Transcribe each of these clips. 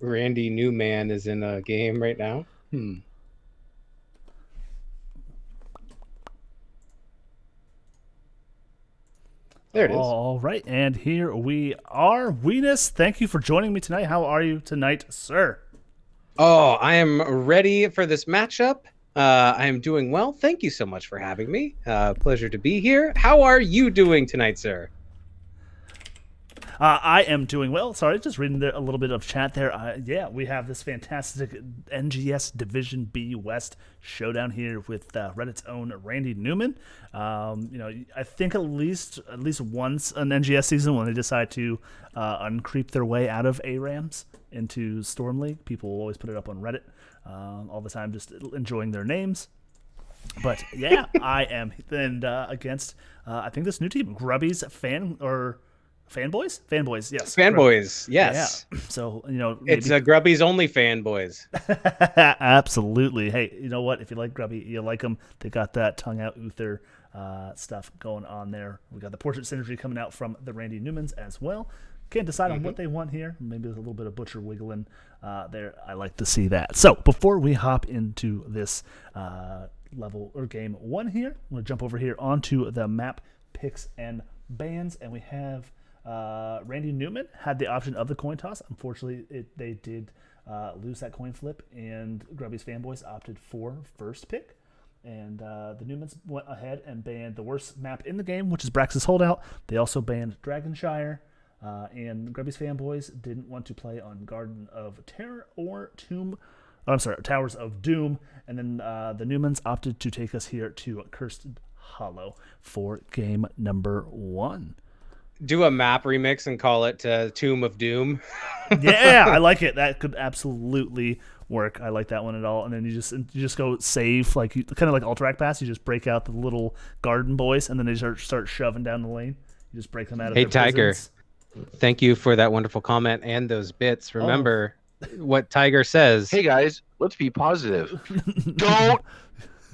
Randy Newman is in a game right now. There it is. All right, and here we are. Weenus, thank you for joining me tonight. How are you tonight, sir? Oh, I am ready for this matchup. I am doing well. Thank you so much for having me. Pleasure to be here. How are you doing tonight, sir? I am doing well. Sorry, just reading a little bit of chat there. Yeah, we have this fantastic NGS Division B West showdown here with Reddit's own Randy Newman. I think at least once an NGS season when they decide to uncreep their way out of ARAMs into Storm League, people will always put it up on Reddit all the time, just enjoying their names. But yeah, I am against I think this new team, Grubby's Fanboys, yes. Fanboys, yes. Yeah. So, It's Grubby's only fanboys. Absolutely. Hey, you know what? If you like Grubby, you like them. They got that tongue out Uther stuff going on there. We got the portrait synergy coming out from the Randy Newmans as well. Can't decide on what they want here. Maybe there's a little bit of butcher wiggling there. I like to see that. So before we hop into this level or game one here, I'm going to jump over here onto the map picks and bans, and we have Randy Newman had the option of the coin toss. Unfortunately, they did lose that coin flip, and Grubby's Fanboys opted for first pick. And the Newmans went ahead and banned the worst map in the game, which is Brax's Holdout. They also banned Dragonshire, and Grubby's Fanboys didn't want to play on Garden of Terror or Towers of Doom. And then the Newmans opted to take us here to Cursed Hollow for game number one. Do a map remix and call it Tomb of Doom. Yeah, I like it. That could absolutely work. I like that one at all. And then you just go save, like kind of like Alterac Pass. You just break out the little garden boys, and then they start shoving down the lane. You just break them out of their Tiger, prisons. Thank you for that wonderful comment and those bits. Remember what Tiger says. Hey guys, let's be positive. Don't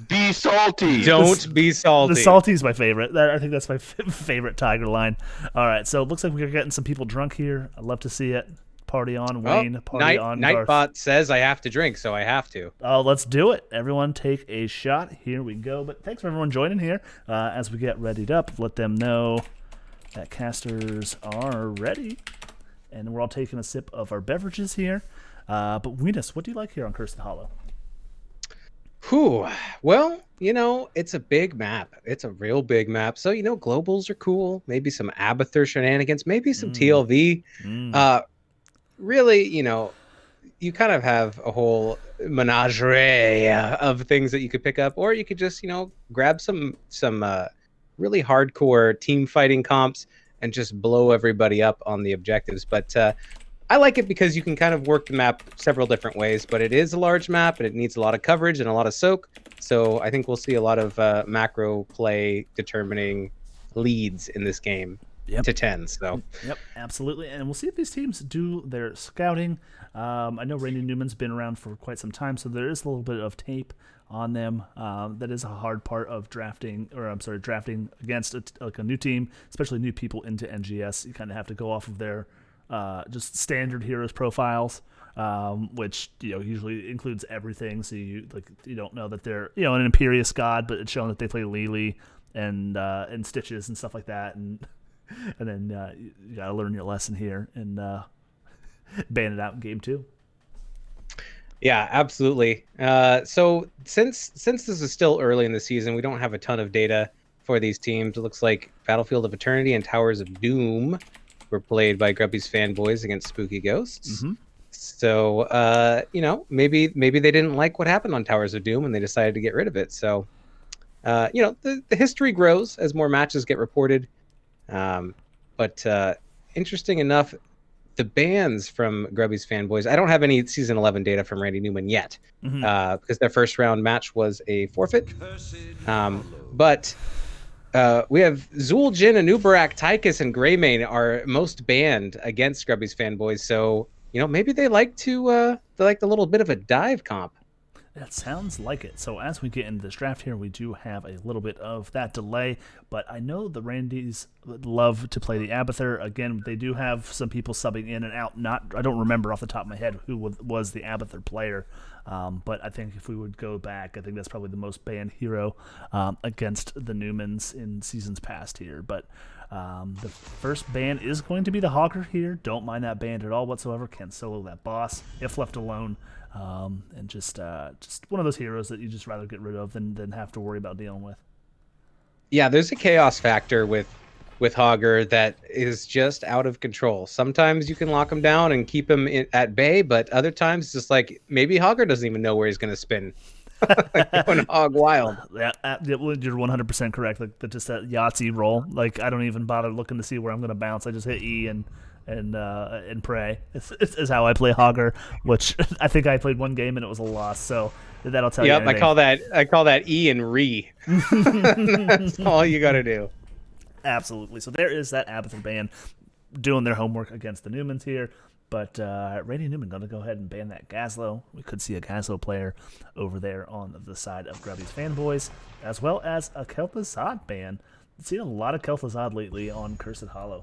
be salty. Don't be salty. The salty is my favorite. I think that's my favorite Tiger line. All right, so it looks like we're getting some people drunk here. I'd love to see it. Party on, Wayne. Party on, Garth. Nightbot says I have to drink, so I have to. Oh, let's do it. Everyone take a shot. Here we go. But thanks for everyone joining here. As we get readied up, let them know that casters are ready. And we're all taking a sip of our beverages here. But Weenus, what do you like here on Cursed Hollow? Whew. Well, it's a big map. It's a real big map. So, globals are cool. Maybe some Abathur shenanigans. Maybe some TLV. Really, you kind of have a whole menagerie of things that you could pick up. Or you could just, grab some really hardcore team fighting comps and just blow everybody up on the objectives. But I like it because you can kind of work the map several different ways, but it is a large map and it needs a lot of coverage and a lot of soak. So I think we'll see a lot of macro play determining leads in this game to 10. So Yep, absolutely. And we'll see if these teams do their scouting. I know Randy Newman's been around for quite some time, so there is a little bit of tape on them. That is a hard part of drafting against a new team, especially new people into NGS. You kind of have to go off of their just standard heroes profiles, which usually includes everything. So you don't know that they're an Imperious god, but it's shown that they play Lily and Stitches and stuff like that, and then you gotta learn your lesson here and ban it out in game 2. Yeah, absolutely. So since this is still early in the season, we don't have a ton of data for these teams. It looks like Battlefield of Eternity and Towers of Doom were played by Grubby's Fanboys against Spooky Ghosts. So, maybe they didn't like what happened on Towers of Doom and they decided to get rid of it. So, the history grows as more matches get reported. But interesting enough, the bans from Grubby's Fanboys, I don't have any Season 11 data from Randy Newman yet, because their first round match was a forfeit. But we have Zul'jin, Anubarak, Tychus, and Greymane are most banned against Grubby's Fanboys. So, maybe they like to they like the little bit of a dive comp. That sounds like it. So as we get into this draft here, we do have a little bit of that delay, but I know the Randys love to play the Abathur. Again, they do have some people subbing in and out. I don't remember off the top of my head who was the Abathur player, but I think if we would go back, I think that's probably the most banned hero against the Newmans in seasons past here. But the first ban is going to be the Hogger here. Don't mind that ban at all whatsoever. Can solo that boss if left alone. And just one of those heroes that you just rather get rid of than have to worry about dealing with. Yeah, there's a chaos factor with Hogger that is just out of control. Sometimes you can lock him down and keep him at bay, but other times it's just like maybe Hogger doesn't even know where he's going to spin. Going hog wild. Yeah, you're 100% correct. Like just that Yahtzee roll. Like I don't even bother looking to see where I'm going to bounce. I just hit E and pray. It's how I play Hogger, which I think I played one game and it was a loss. So that'll tell you. Yep, I call that E and re. That's all you got to do. Absolutely. So there is that Abathur ban doing their homework against the Newmans here. But Randy Newman going to go ahead and ban that Gazlo. We could see a Gazlo player over there on the side of Grubby's fanboys, as well as a Kel'Thuzad ban. I've seen a lot of Kel'Thuzad lately on Cursed Hollow.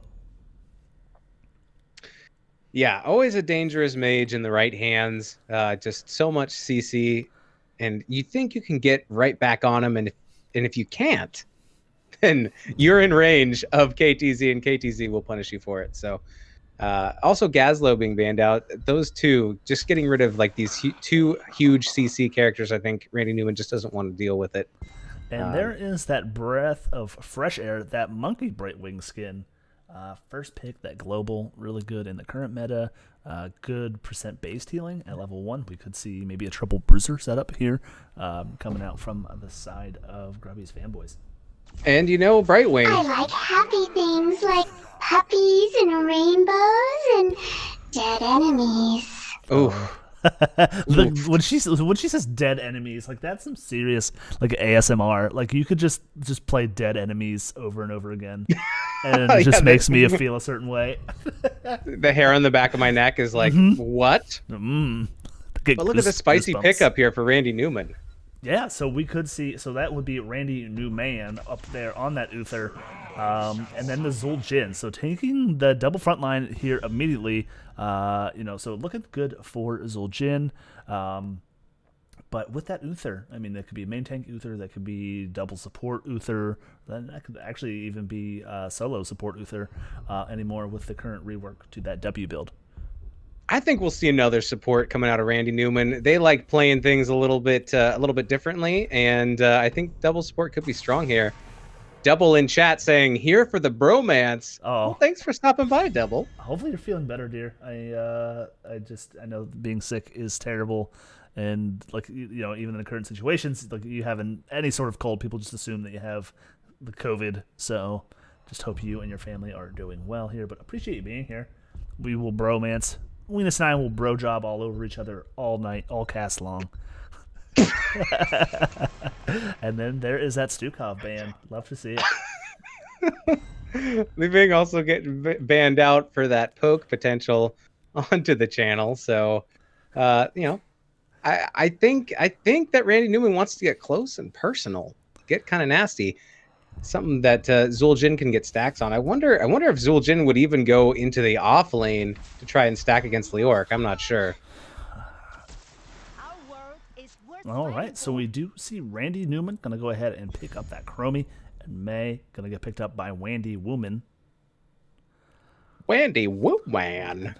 Yeah, always a dangerous mage in the right hands. Just so much CC, and you think you can get right back on him, and if you can't, then you're in range of KTZ, and KTZ will punish you for it. So. Also, Gazlo being banned out. Those two, just getting rid of like these two huge CC characters. I think Randy Newman just doesn't want to deal with it. And there is that breath of fresh air, that monkey Brightwing skin. First pick, that global, really good in the current meta. Good percent based healing at level 1. We could see maybe a triple bruiser setup here coming out from the side of Grubby's fanboys. And Brightwing. I like happy things like puppies and rainbows and dead enemies. Oh. when she says dead enemies, like that's some serious like ASMR. Like you could just play dead enemies over and over again, and it just makes me feel a certain way. The hair on the back of my neck is like, what? But look at the spicy pickup here for Randy Newman. Yeah, so we could see. So that would be Randy Newman up there on that Uther, and then the Zul'jin. So taking the double front line here immediately. So looking good for Zul'jin. But with that Uther, I mean, that could be main tank Uther, that could be double support Uther, then that could actually even be solo support Uther anymore with the current rework to that W build. I think we'll see another support coming out of Randy Newman. They like playing things a little bit differently, and I think double support could be strong here. Double in chat saying here for the bromance. Oh, well, thanks for stopping by, Double. Hopefully you're feeling better, dear. I know being sick is terrible, and like even in the current situations, like you having any sort of cold, people just assume that you have the COVID. So just hope you and your family are doing well here. But appreciate you being here. We will bromance. Weenus and I will bro job all over each other all night, all cast long. And then there is that Stukov ban. Love to see it. Living also getting banned out for that poke potential onto the channel. So, I think that Randy Newman wants to get close and personal, get kind of nasty. Something that Zul'jin can get stacks on. I wonder if Zul'jin would even go into the off lane to try and stack against Leoric. I'm not sure. All right, so we do see Randy Newman going to go ahead and pick up that Chromie, and May going to get picked up by Wandy Woman. Wandy Woman.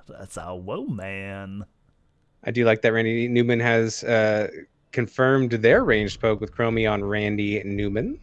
That's a woman. I do like that Randy Newman has confirmed their ranged poke with Chromie on Randy Newman.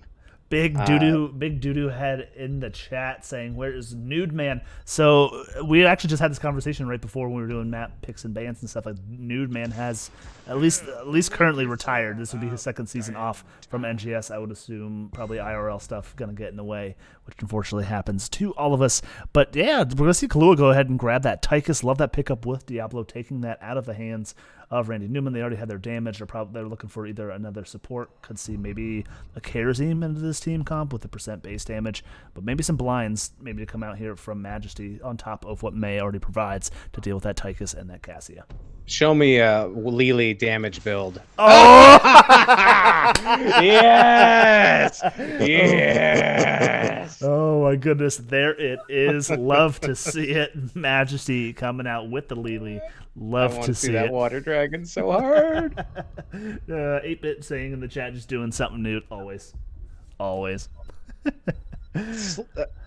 Big doo-doo head in the chat saying, where is Nude Man? So we actually just had this conversation right before when we were doing map picks and bans and stuff. Like Nude Man has at least currently retired. This would be his second season off from NGS. I would assume probably IRL stuff going to get in the way, which unfortunately happens to all of us. But yeah, we're going to see Kahlua go ahead and grab that Tychus. Love that pickup with Diablo, taking that out of the hands of Randy Newman. They already had their damage. They're looking for either another support. Could see maybe a Kharazim into this team comp with the percent base damage, but maybe some blinds maybe to come out here from Majesty on top of what May already provides to deal with that Tychus and that Cassia. Show me a Lily damage build. Oh! Yes! Yes! Oh my goodness, there it is. Love to see it. Majesty coming out with the Lily. I Love want to to see see that it. water dragon so hard. 8-bit saying in the chat, just doing something new. Always. Always.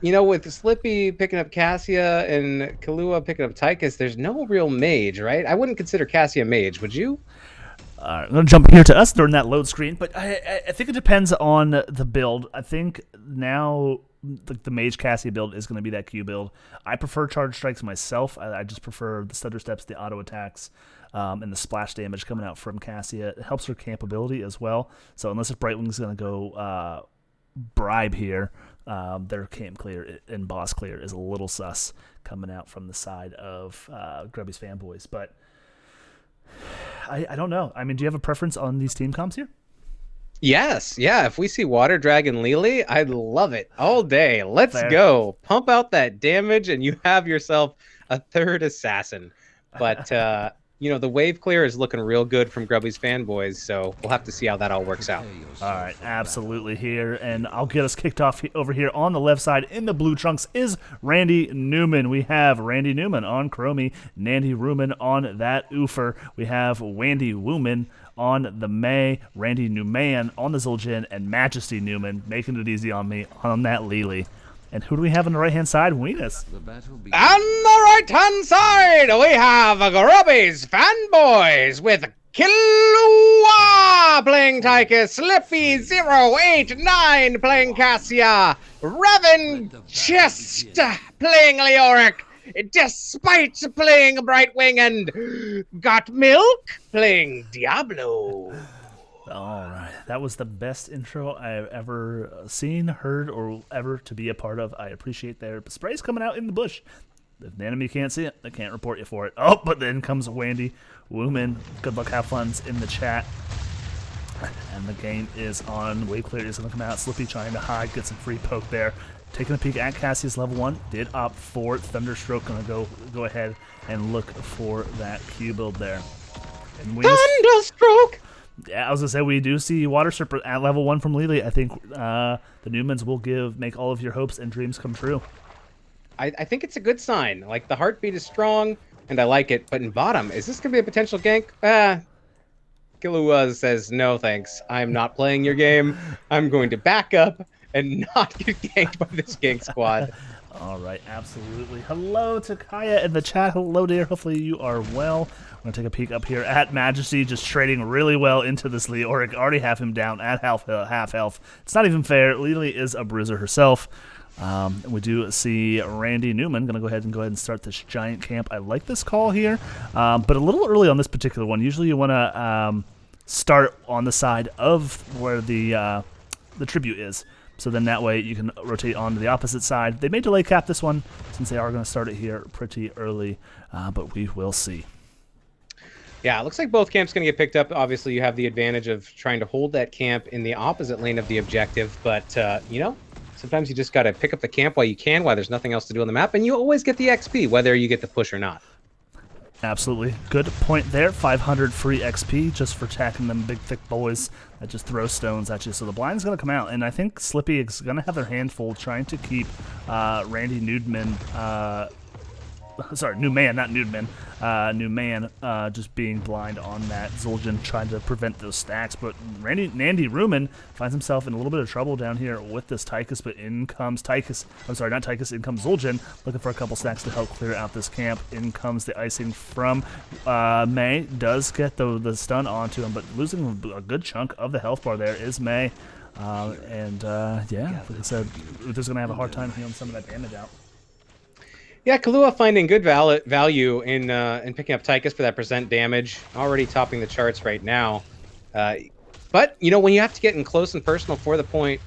With Slippy picking up Cassia and Kahlua picking up Tychus, there's no real mage, right? I wouldn't consider Cassia mage, would you? I'm going to jump here to us during that load screen, but I think it depends on the build. I think now the Mage Cassia build is going to be that Q build. I prefer Charge Strikes myself. I just prefer the Stutter Steps, the auto attacks, and the splash damage coming out from Cassia. It helps her camp ability as well. So unless if Brightwing's going to go bribe here, their camp clear and boss clear is a little sus coming out from the side of Grubby's fanboys. But I don't know. I mean, do you have a preference on these team comps here? Yes, yeah. If we see Water Dragon Lily, I'd love it all day. Let's go. Pump out that damage, and you have yourself a third assassin. But the wave clear is looking real good from Grubby's fanboys, so we'll have to see how that all works out. All right, absolutely here, and I'll get us kicked off over here on the left side in the blue trunks is Randy Newman. We have Randy Newman on Chromie, Nandy Ruman on that Oofer. We have Wandy Wooman on the May, Randy Newman on the Zul'jin, and Majesty Newman making it easy on me on that Lily. And who do we have on the right-hand side? Weenus. On the right-hand side, we have Grubby's fanboys with Kahlua playing Tychus, Slippy089 playing Cassia, Revan Chest playing Leoric, Despite playing Brightwing, and Got Milk playing Diablo. All right, that was the best intro I've ever seen, heard, or ever to be a part of. I appreciate their sprays coming out in the bush. If the enemy can't see it, they can't report you for it. Oh, but then comes Wandy Wooman. Good luck, have funs in the chat. And the game is on. Wave clear is going to come out. Slippy trying to hide, get some free poke there. Taking a peek at Cassius level 1. Did opt for Thunderstroke. Going to go ahead and look for that Q build there. And Thunderstroke! Yeah, I was gonna say we do see Water Serpent at level 1 from Lily. I think the Newmans will make all of your hopes and dreams come true. I think it's a good sign. Like, the heartbeat is strong, and I like it. But in bottom, is this gonna be a potential gank? Kahlua says no, thanks. I'm not playing your game. I'm going to back up and not get ganked by this gank squad. All right, absolutely. Hello to Kaya in the chat. Hello, dear. Hopefully you are well. I'm going to take a peek up here at Majesty, just trading really well into this Leoric. Already have him down at half health. It's not even fair. Lily is a bruiser herself. We do see Randy Newman going to go ahead and start this giant camp. I like this call here, but a little early on this particular one. Usually you want to start on the side of where the tribute is. So then that way you can rotate on to the opposite side. They may delay cap this one since they are going to start it here pretty early, but we will see. Yeah, it looks like both camps going to get picked up. Obviously, you have the advantage of trying to hold that camp in the opposite lane of the objective. But, sometimes you just got to pick up the camp while you can, while there's nothing else to do on the map. And you always get the XP, whether you get the push or not. Absolutely. Good point there. 500 free XP just for attacking them big, thick boys that just throw stones at you. So the blind's going to come out. And I think Slippy is going to have their hand full trying to keep Randy Newman... Newman, not Newman. Newman just being blind on that Zul'jin, trying to prevent those stacks. But Nandy Ruman finds himself in a little bit of trouble down here with this Tychus. But in comes Tychus. I'm sorry, not Tychus. In comes Zul'jin, looking for a couple stacks to help clear out this camp. In comes the icing from May. Does get the stun onto him, but losing a good chunk of the health bar there is May. Like I said, Uther's going to have a hard time healing some of that damage out. Yeah, Kahlua finding good value in picking up Tychus for that percent damage. Already topping the charts right now. But, when you have to get in close and personal for the point,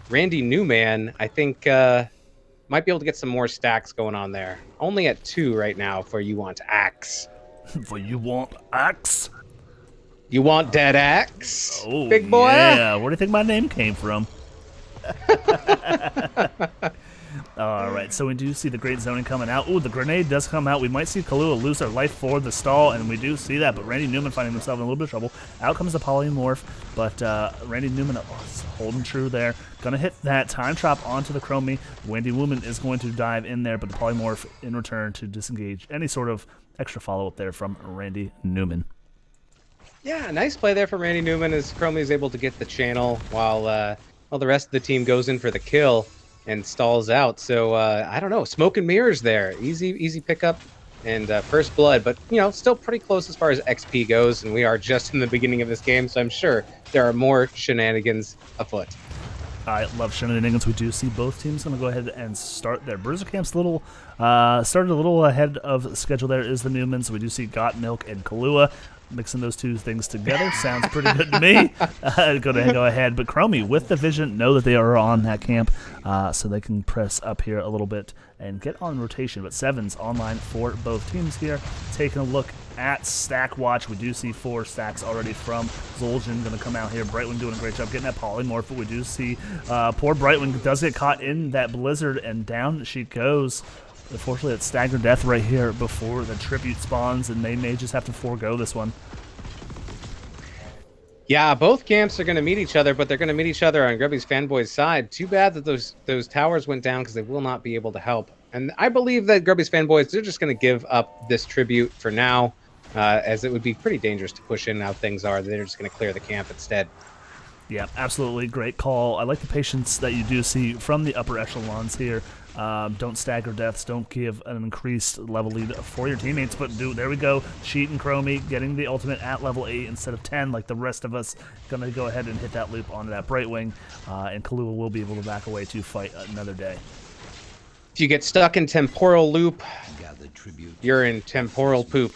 Randy Newman, I think, might be able to get some more stacks going on there. Only at 2 right now for You Want Axe. For You Want Axe? You want Dead Axe? Oh, big boy? Yeah, where do you think my name came from? All right, so we do see the great zoning coming out. Ooh, the grenade does come out. We might see Kahlua lose her life for the stall, and we do see that, but Randy Newman finding himself in a little bit of trouble. Out comes the polymorph, but Randy Newman holding true there. Gonna hit that time trap onto the Chromie. Wendy Woman is going to dive in there, but the polymorph in return to disengage any sort of extra follow-up there from Randy Newman. Yeah, nice play there from Randy Newman as Chromie is able to get the channel while the rest of the team goes in for the kill and stalls out. So I don't know, smoke and mirrors there. Easy pickup and first blood, but still pretty close as far as XP goes. And we are just in the beginning of this game, so I'm sure there are more shenanigans afoot. I love shenanigans. We do see both teams going to go ahead and start their Bruiser Camps. Started a little ahead of schedule. There is the Newmans. We do see Got Milk and Kahlua. Mixing those two things together sounds pretty good to me. Go ahead. But Chromie, with the vision, know that they are on that camp, so they can press up here a little bit and get on rotation. But Sevens online for both teams here. Taking a look at Stack Watch, we do see 4 stacks already from Zul'jin going to come out here. Brightwing doing a great job getting that polymorph, but we do see poor Brightwing does get caught in that blizzard, and down she goes. Unfortunately, it's staggered death right here before the tribute spawns, and they may just have to forego this one. Yeah, both camps are going to meet each other, but they're going to meet each other on Grubby's fanboys' side. Too bad that those towers went down because they will not be able to help. And I believe that Grubby's fanboys, they're just going to give up this tribute for now, as it would be pretty dangerous to push in how things are. They're just going to clear the camp instead. Yeah, absolutely. Great call. I like the patience that you do see from the upper echelons here. Don't stagger deaths. Don't give an increased level lead for your teammates. But there we go. Sheet and Chromie getting the ultimate at level 8 instead of 10 like the rest of us. Going to go ahead and hit that loop onto that Brightwing. And Kahlua will be able to back away to fight another day. If you get stuck in temporal loop, you're in temporal poop.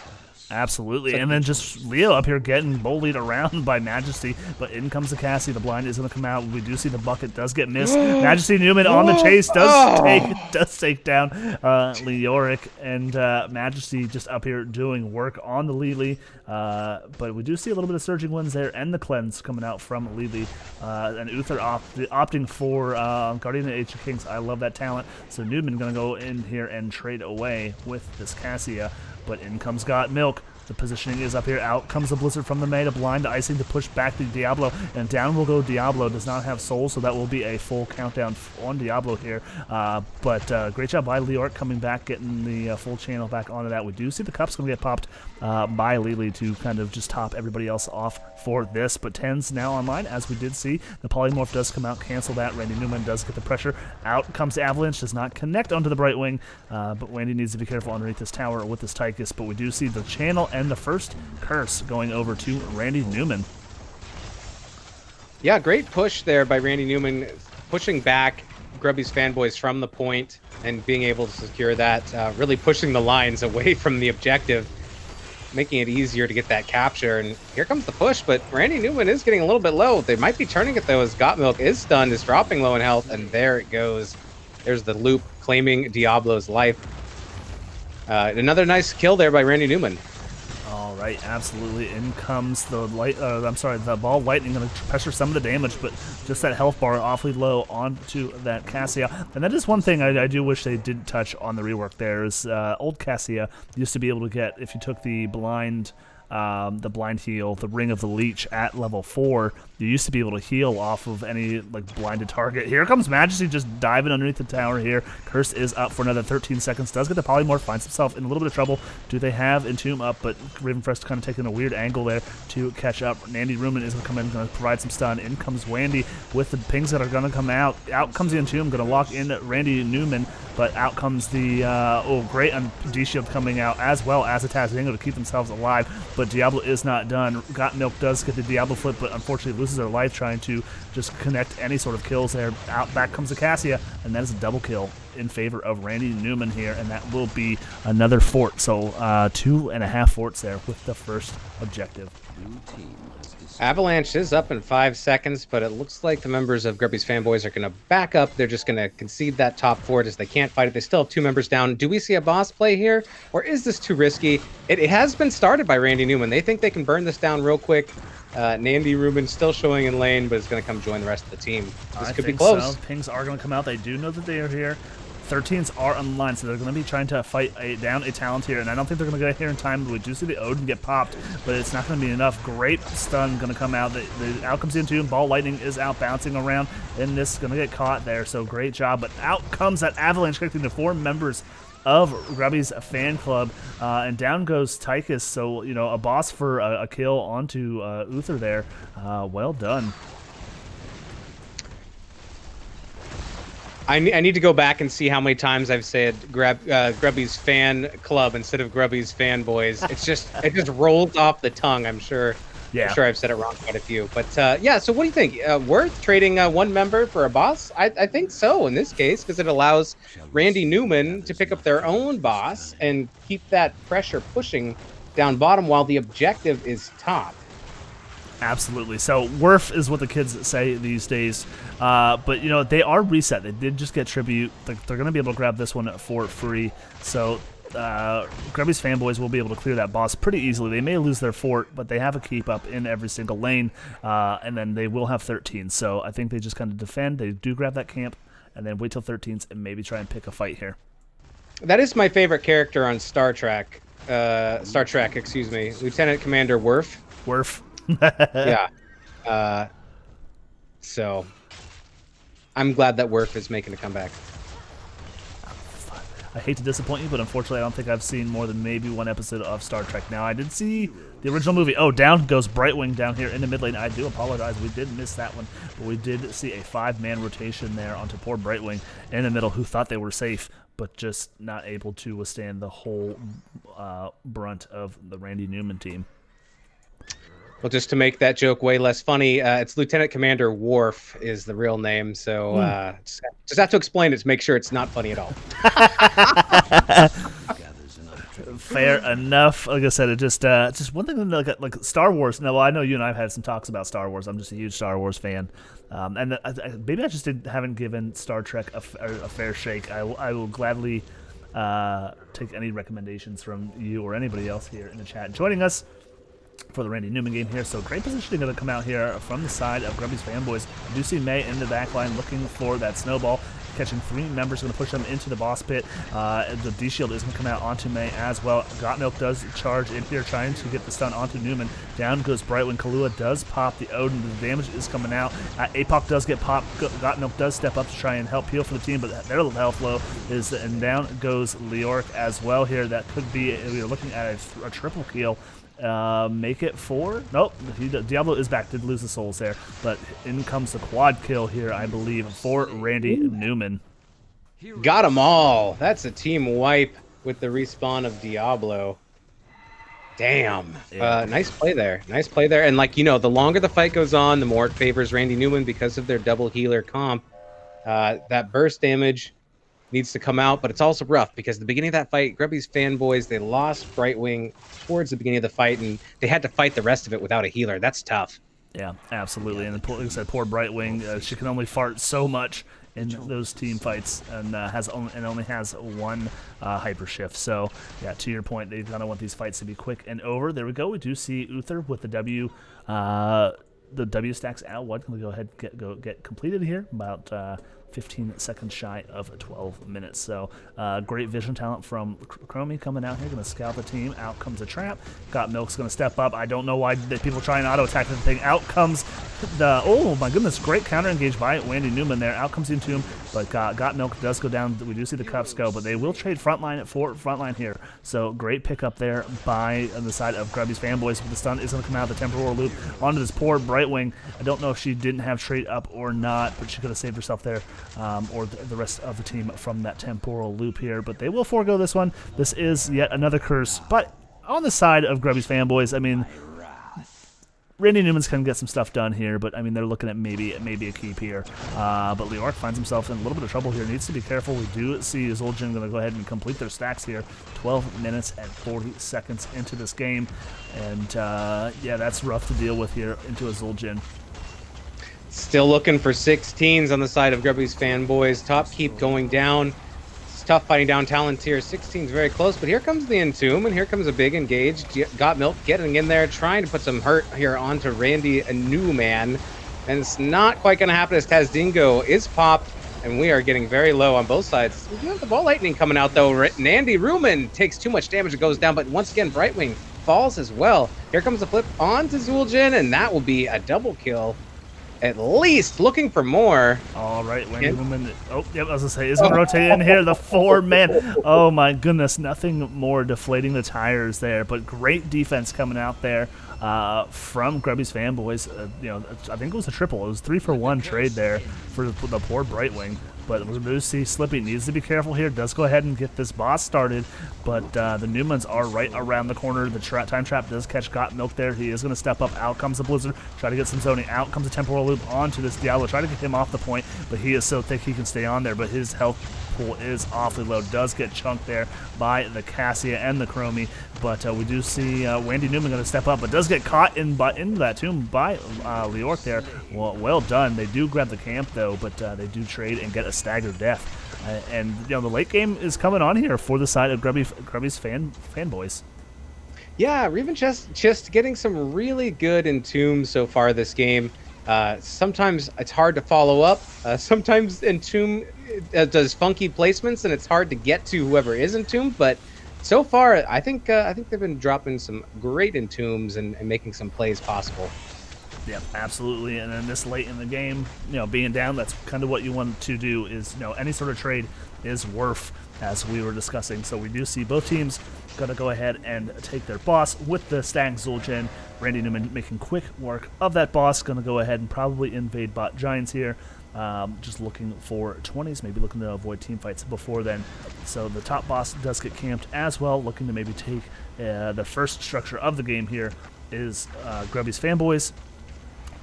Absolutely, and then just Leo up here getting bullied around by Majesty, but in comes the Cassie. The blind is going to come out. We do see the bucket does get missed. Majesty Newman on the chase does take down Leoric, and Majesty just up here doing work on the Lily. But we do see a little bit of surging winds there, and the cleanse coming out from Lily, and Uther opting for Guardian of Ancient Kings. I love that talent. So Newman going to go in here and trade away with this Cassia. But in comes Got Milk. The positioning is up here. Out comes the Blizzard from the May to blind the icing to push back the Diablo. And down will go Diablo. Does not have soul, so that will be a full countdown on Diablo here. But great job by Leoric coming back, getting the full channel back onto that. We do see the cups going to get popped by Lily to kind of just top everybody else off for this. But 10's now online, as we did see. The polymorph does come out, cancel that. Randy Newman does get the pressure. Out comes Avalanche, does not connect onto the Brightwing. But Randy needs to be careful underneath this tower with this Tychus. But we do see the channel and the first curse going over to Randy Newman. Yeah, great push there by Randy Newman, pushing back Grubby's fanboys from the point and being able to secure that, really pushing the lines away from the objective, making it easier to get that capture. And here comes the push, but Randy Newman is getting a little bit low. They might be turning it though, as Got Milk is stunned, is dropping low in health, and there it goes. There's the loop claiming Diablo's life. Another nice kill there by Randy Newman. All right, absolutely. In comes the the ball lightning, going to pressure some of the damage, but just that health bar awfully low onto that Cassia. And that is one thing I do wish they did touch on the rework there is old Cassia used to be able to get, if you took the blind heal, the Ring of the Leech at level 4, you used to be able to heal off of any blinded target. Here comes Majesty just diving underneath the tower here. Curse is up for another 13 seconds. Does get the polymorph, finds himself in a little bit of trouble. Do they have Entomb up? But Ravenfrest kind of taking a weird angle there to catch up. Nandy Ruman is going to come in, going to provide some stun. In comes Wandy with the pings that are going to come out. Out comes the Entomb, going to lock in Randy Newman, but out comes the great D-Shield coming out, as well as a Tazango to keep themselves alive. But Diablo is not done. Got Milk does get the Diablo flip, but unfortunately loses their life trying to just connect any sort of kills there. Out back comes the Cassia, and that is a double kill in favor of Randy Newman here, and that will be another fort. So 2.5 forts there with the first objective. Avalanche is up in 5 seconds, but it looks like the members of Grubby's fanboys are going to back up. They're just going to concede that top fort as they can't fight it. They still have 2 members down. Do we see a boss play here, or is this too risky? It has been started by Randy Newman. They think they can burn this down real quick. Nandy Ruben still showing in lane, but is going to come join the rest of the team. This could be close. So. Pings are going to come out. They do know that they are here. 13s are on the line, so they're going to be trying to fight down a talent here, and I don't think they're going to get here in time. We do see the Odin get popped, but it's not going to be enough. Great stun going to come out. The out comes into him. Ball Lightning is out bouncing around, and this is going to get caught there, so great job. But out comes that Avalanche, connecting to 4 members of Grubby's fan club, and down goes Tychus. So, you know, a boss for a kill onto Uther there. Well done. I need to go back and see how many times I've said Grubby's fan club instead of Grubby's fanboys. It just rolls off the tongue. I'm sure. Yeah. I'm sure I've said it wrong quite a few. But yeah. So what do you think? Worth trading one member for a boss? I think so in this case, because it allows Randy Newman to pick up their own boss and keep that pressure pushing down bottom while the objective is top. Absolutely. So worth is what the kids say these days. But, you know, they are reset. They did just get tribute. They're going to be able to grab this one for free. So Grubby's fanboys will be able to clear that boss pretty easily. They may lose their fort, but they have a keep up in every single lane. And then they will have 13. So I think they just kind of defend. They do grab that camp and then wait till 13s and maybe try and pick a fight here. That is my favorite character on Star Trek. Excuse me. Lieutenant Commander Worf. Worf. Yeah. So I'm glad that Worf is making a comeback. I hate to disappoint you, but unfortunately I don't think I've seen more than maybe one episode of Star Trek. Now, I did see the original movie. Oh, down goes Brightwing down here in the mid lane. I do apologize. We did miss that one, but we did see a 5-man rotation there onto poor Brightwing in the middle, who thought they were safe, but just not able to withstand the whole brunt of the Randy Newman team. Well, just to make that joke way less funny, it's Lieutenant Commander Worf is the real name, so just have to explain it to make sure it's not funny at all. Fair enough. Like I said, it just one thing like Star Wars. Now, well, I know you and I have had some talks about Star Wars. I'm just a huge Star Wars fan, and maybe I just haven't given Star Trek a fair shake. I will gladly take any recommendations from you or anybody else here in the chat joining us for the Randy Newman game here. So great positioning going to come out here from the side of Grubby's fanboys. I do see May in the back line looking for that snowball, catching 3 members, going to push them into the boss pit. The D-Shield is going to come out onto May as well. Gottmilk does charge in here, trying to get the stun onto Newman. Down goes Brightwing. Kahlua does pop the Odin. The damage is coming out. APOC does get popped. Gottmilk does step up to try and help heal for the team, but their little health low is, and down goes Leoric as well here. That could be, we're looking at a triple kill. Make it 4? Nope. Diablo is back. Did lose the souls there, but in comes the quad kill here, I believe, for Randy Newman. Got them all. That's a team wipe with the respawn of Diablo. Damn. Yeah. Nice play there. Nice play there. And like, you know, the longer the fight goes on, the more it favors Randy Newman because of their double healer comp. That burst damage needs to come out, but it's also rough because at the beginning of that fight, Grubby's fanboys, they lost Brightwing towards the beginning of the fight, and they had to fight the rest of it without a healer. That's tough. Yeah, absolutely. And like I said, poor Brightwing, she can only fart so much in those team fights, and only has 1 hyper shift. So yeah, to your point, they kind of want these fights to be quick and over. There we go. We do see Uther with the W. The W stacks out. What can we go ahead and get completed here? About 15 seconds shy of 12 minutes. So great vision talent from Chromie coming out here, going to scout the team. Out comes a trap. Gottmilk's going to step up. I don't know why people try and auto attack the thing. Out comes the, oh my goodness, great counter engage by Randy Newman there. Out comes into him, but Gottmilk does go down. We do see the cuffs go, but they will trade frontline at frontline here. So great pickup there by on the side of Grubby's fanboys. But the stun is going to come out of the temporal loop onto this poor Brightwing. I don't know if she didn't have trade up or not, but she could have saved herself there. Or the rest of the team from that temporal loop here. But they will forego this one. This is yet another curse. But on the side of Grubby's fanboys, I mean, Randy Newman's going to get some stuff done here, but I mean, they're looking at maybe a keep here. But Leoric finds himself in a little bit of trouble here. Needs to be careful. We do see Zul'jin going to go ahead and complete their stacks here. 12 minutes and 40 seconds into this game. And yeah, that's rough to deal with here into a Zul'jin. Still looking for 16s on the side of Grubby's fanboys. Top keep going down. It's tough fighting down Talontier. 16's very close, but here comes the Entomb, and here comes a big engage. Gottmilk getting in there, trying to put some hurt here onto Randy Newman. And it's not quite going to happen as Tazdingo is popped. and we are getting very low on both sides. We do have the ball lightning coming out, though. Nandy Ruman takes too much damage and goes down, but once again, Brightwing falls as well. Here comes the flip onto Zul'jin, and that will be a double kill. At least looking for more. All right, Wendy Newman. Oh, yep, I was going to say, is going to rotate in here. The 4-man. Oh, my goodness. Nothing more deflating the tires there, but great defense coming out there from Grubby's fanboys. I think it was a triple. It was 3-for-1 trade there for the poor Brightwing. But we do see Slippy needs to be careful here. Does go ahead and get this boss started, but the Newmans are right around the corner. The time trap does catch Got Milk there. He is going to step up. Out comes the Blizzard. Try to get some zoning. Out comes the Temporal Loop onto this Diablo. Try to get him off the point, but he is so thick he can stay on there. But his health pool is awfully low. Does get chunked there by the Cassia and the Chromie. But we do see Wendy Newman going to step up, but does get caught into that tomb by Leork there. Well done. They do grab the camp, though, but they do trade and get a staggered death. And the late game is coming on here for the side of Grubby's fanboys. Yeah, Reven just getting some really good Entomb so far this game. Sometimes it's hard to follow up. Sometimes Entomb does funky placements, and it's hard to get to whoever is Entombed. But so far, I think they've been dropping some great Entombs and making some plays possible. Yep, absolutely. And then this late in the game, being down, that's kind of what you want to do. Is any sort of trade is worth, as we were discussing. So we do see both teams going to go ahead and take their boss with the Stag Zul'jin. Randy Newman making quick work of that boss. Going to go ahead and probably invade bot Giants here. Just looking for 20s, maybe looking to avoid team fights before then. So the top boss does get camped as well, looking to maybe take the first structure of the game here is Grubby's fanboys.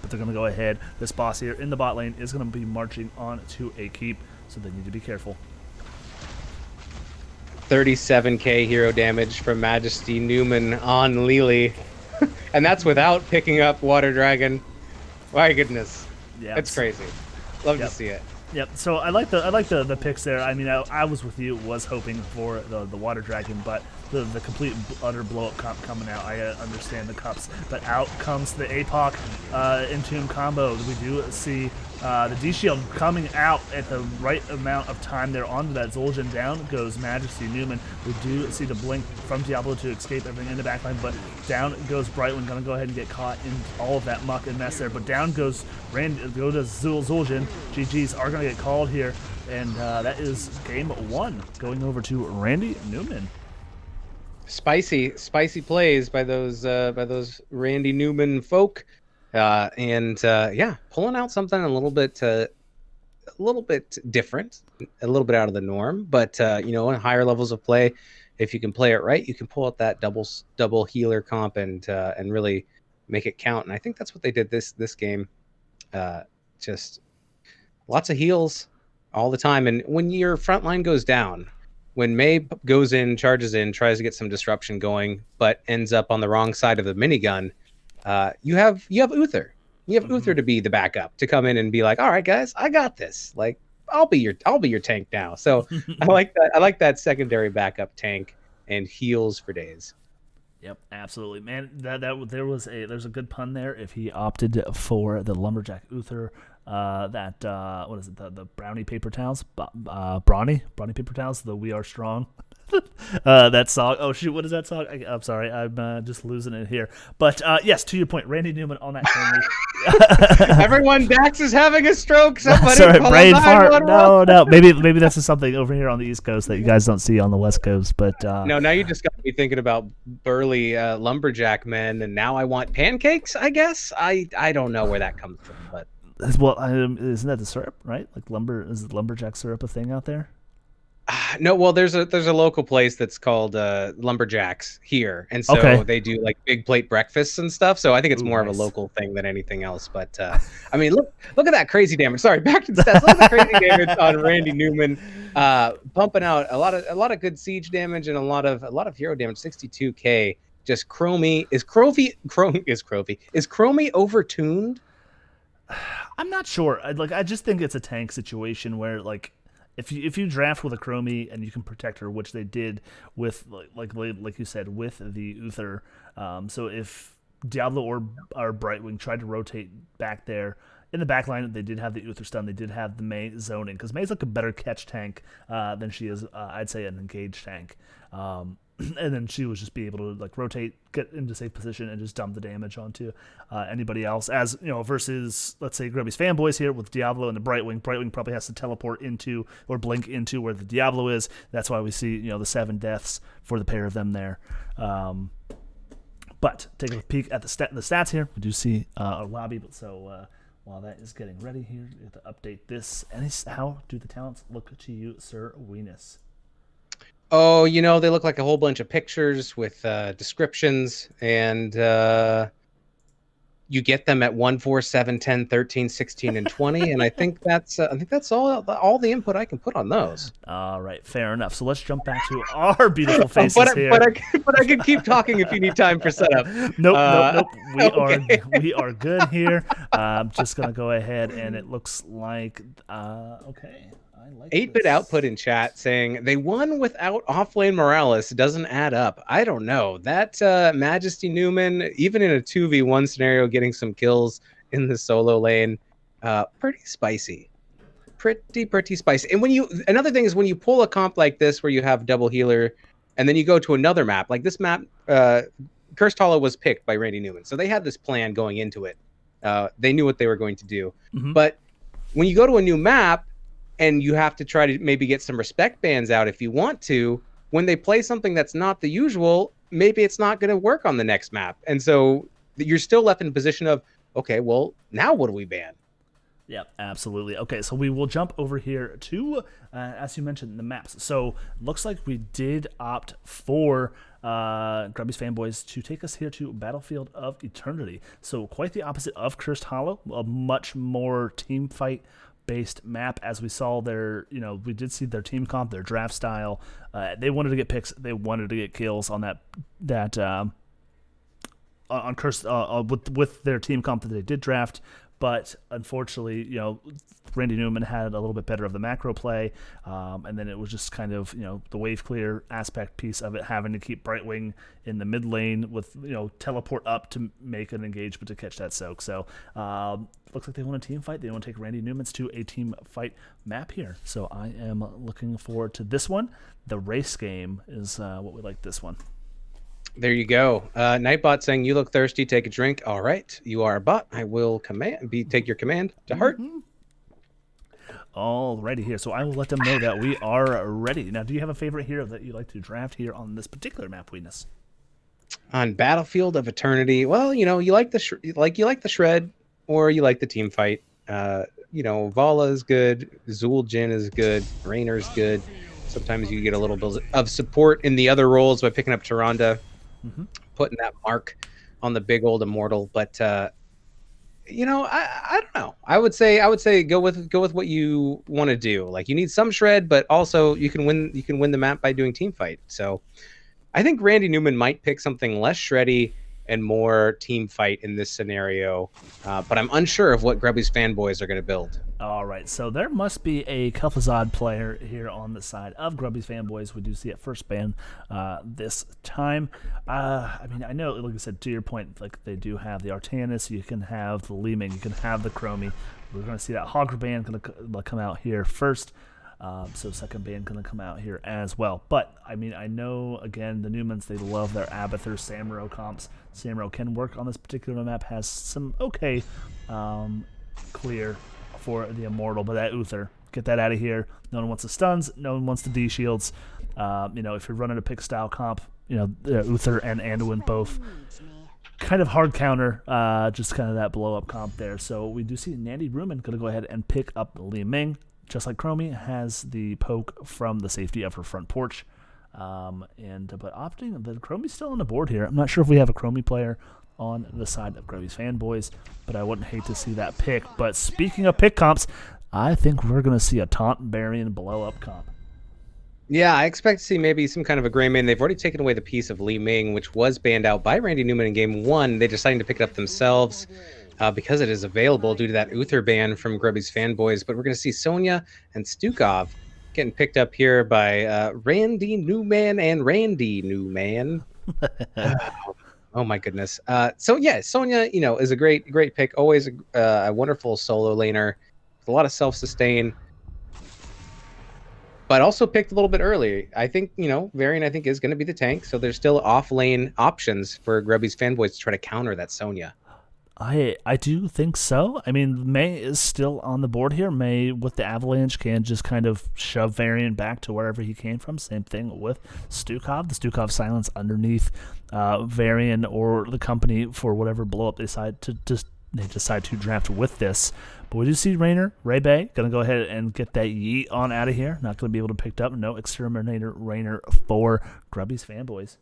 But they're going to go ahead. This boss here in the bot lane is going to be marching on to a keep, so they need to be careful. 37k hero damage from Majesty Newman on Lily. And that's without picking up Water Dragon. My goodness. Yeah, it's crazy. Love to see it. Yep. So I like the picks there. I mean, I was with you, was hoping for the Water Dragon, but the complete utter blow up comp coming out. I understand the cups, but out comes the APOC Entomb combo. We do see the D Shield coming out at the right amount of time there onto that Zul'jin. Down goes Majesty Newman. We do see the blink from Diablo to escape everything in the backline, but down goes Brightwing. Gonna go ahead and get caught in all of that muck and mess there. But down goes Zul'jin. GGs are gonna get called here, and that is game 1 going over to Randy Newman. Spicy plays by those Randy Newman folk, and pulling out something a little bit different, a little bit out of the norm. But in higher levels of play, if you can play it right, you can pull out that double healer comp and really make it count. And I think that's what they did this game. Just lots of heals all the time, and when your front line goes down. When May goes in, charges in, tries to get some disruption going, but ends up on the wrong side of the minigun, you have Uther. You have Uther to be the backup, to come in and be like, all right, guys, I got this. Like, I'll be your tank now. So I like that. I like that secondary backup tank and heals for days. Yep, absolutely, man. There's a good pun there. If he opted for the Lumberjack Uther, what is it? The brownie paper towels, brownie paper towels. The We Are Strong. That song. Oh shoot, what is that song? I'm sorry, I'm just losing it here. But yes, to your point, Randy Newman on that journey. Everyone, Dax is having a stroke. Somebody sorry, brain fart. No. Maybe that's just something over here on the East Coast that you guys don't see on the West Coast. But no, now you just got me thinking about burly lumberjack men, and now I want pancakes. I guess I don't know where that comes from, but well, isn't that the syrup, right? Like is lumberjack syrup a thing out there? No, well, there's a local place that's called Lumberjacks here, and so they do like big plate breakfasts and stuff. So I think it's more of a local thing than anything else. But I mean, look at that crazy damage. Sorry, back to the stats. Look at that crazy damage on Randy Newman, pumping out a lot of good siege damage and a lot of hero damage. 62k. Just Chromie is Chromie overtuned? I'm not sure. I just think it's a tank situation where like. If you draft with a Chromie and you can protect her, which they did with like you said with the Uther, so if Diablo or Brightwing tried to rotate back there, in the back line, they did have the Uther stun. They did have the Mei zoning, because Mei's like a better catch tank than she is, I'd say, an engage tank. And then she would just be able to like rotate, get into safe position, and just dump the damage onto anybody else. As you know, versus let's say Grubby's fanboys here with Diablo and the Brightwing. Brightwing probably has to teleport into or blink into where the Diablo is. That's why we see the 7 deaths for the pair of them there. But taking a peek at the stats here, we do see a lobby. But so while that is getting ready here, we have to update this. How do the talents look to you, Sir Weenus? Oh, they look like a whole bunch of pictures with descriptions, and you get them at 1, 4, 7, 10, 13, 16, and 20, and I think that's all the input I can put on those. All right, fair enough. So let's jump back to our beautiful faces here. But I can keep talking if you need time for setup. Nope. Okay. We are good here. I'm just gonna go ahead, and it looks like okay. 8-bit output in chat saying they won without offlane Morales doesn't add up. I don't know. That Majesty Newman, even in a 2v1 scenario, getting some kills in the solo lane, pretty spicy. Pretty spicy. And another thing is when you pull a comp like this where you have double healer and then you go to another map, like this map, Cursed Hollow was picked by Randy Newman. So they had this plan going into it. They knew what they were going to do. Mm-hmm. But when you go to a new map, and you have to try to maybe get some respect bans out if you want to, when they play something that's not the usual, maybe it's not going to work on the next map. And so you're still left in a position of, okay, well, now what do we ban? Yeah, absolutely. Okay, so we will jump over here to, as you mentioned, the maps. So looks like we did opt for Grubby's fanboys to take us here to Battlefield of Eternity. So quite the opposite of Cursed Hollow, a much more team fight based map. As we saw their, we did see their team comp, their draft style. They wanted to get picks, they wanted to get kills on that on Curse with their team comp that they did draft. But unfortunately, Randy Newman had a little bit better of the macro play, and then it was just kind of the wave clear aspect piece of it, having to keep Brightwing in the mid lane with teleport up to make an engagement to catch that soak. So looks like they want a team fight. They want to take Randy Newman's to a team fight map here. So I am looking forward to this one. The race game is what we like this one. There you go. Nightbot saying, you look thirsty, take a drink. All right, you are a bot. I will take your command to heart. Alrighty here. So I will let them know that we are ready. Now, do you have a favorite hero that you like to draft here on this particular map, Weenus? On Battlefield of Eternity, well, you like the shred, or you like the team fight. Vala is good, Zul'jin is good, Rainer's good. Sometimes you get a little bit of support in the other roles by picking up Tyrande, putting that mark on the big old immortal. But I don't know. I would say go with what you want to do. Like, you need some shred, but also you can win the map by doing team fight. So I think Randy Newman might pick something less shreddy and more team fight in this scenario, but I'm unsure of what Grubby's fanboys are going to build. All right, so there must be a Kuffazad player here on the side of Grubby's fanboys. We do see it first ban this time. I know, like I said, to your point, like they do have the Artanis, you can have the Li Ming, you can have the Chromie. We're going to see that Hogger ban going to come out here first. So second ban going to come out here as well. But, I know, again, the Newmans, they love their Abathur Samuro comps. Samuro can work on this particular map, has some okay clear for the Immortal, but that Uther, get that out of here. No one wants the stuns, no one wants the D shields. If you're running a pick style comp, Uther and Anduin both kind of hard counter, just kind of that blow up comp there. So we do see Nandy Ruman going to go ahead and pick up Li Ming. Just like Chromie has the poke from the safety of her front porch. But opting, the Chromie's still on the board here. I'm not sure if we have a Chromie player on the side of Grubby's fanboys, but I wouldn't hate to see that pick. But speaking of pick comps, I think we're going to see a Taunt Barian blow up comp. Yeah, I expect to see maybe some kind of a gray man. They've already taken away the piece of Li Ming, which was banned out by Randy Newman in game 1. They decided to pick it up themselves. Because it is available due to that Uther ban from Grubby's fanboys. But we're going to see Sonya and Stukov getting picked up here by Randy Newman and Randy Newman. Oh my goodness. So yeah, Sonya, is a great pick. Always a wonderful solo laner with a lot of self-sustain, but also picked a little bit early. I think, Varian, I think, is going to be the tank. So there's still off-lane options for Grubby's fanboys to try to counter that Sonya. I do think so. I mean, May is still on the board here. May, with the Avalanche, can just kind of shove Varian back to wherever he came from. Same thing with Stukov. The Stukov silence underneath Varian or the company for whatever blow-up they decide to draft with this. But we do see Ray Bay, going to go ahead and get that yeet on out of here. Not going to be able to pick up. No Exterminator Rainer for Grubby's fanboys.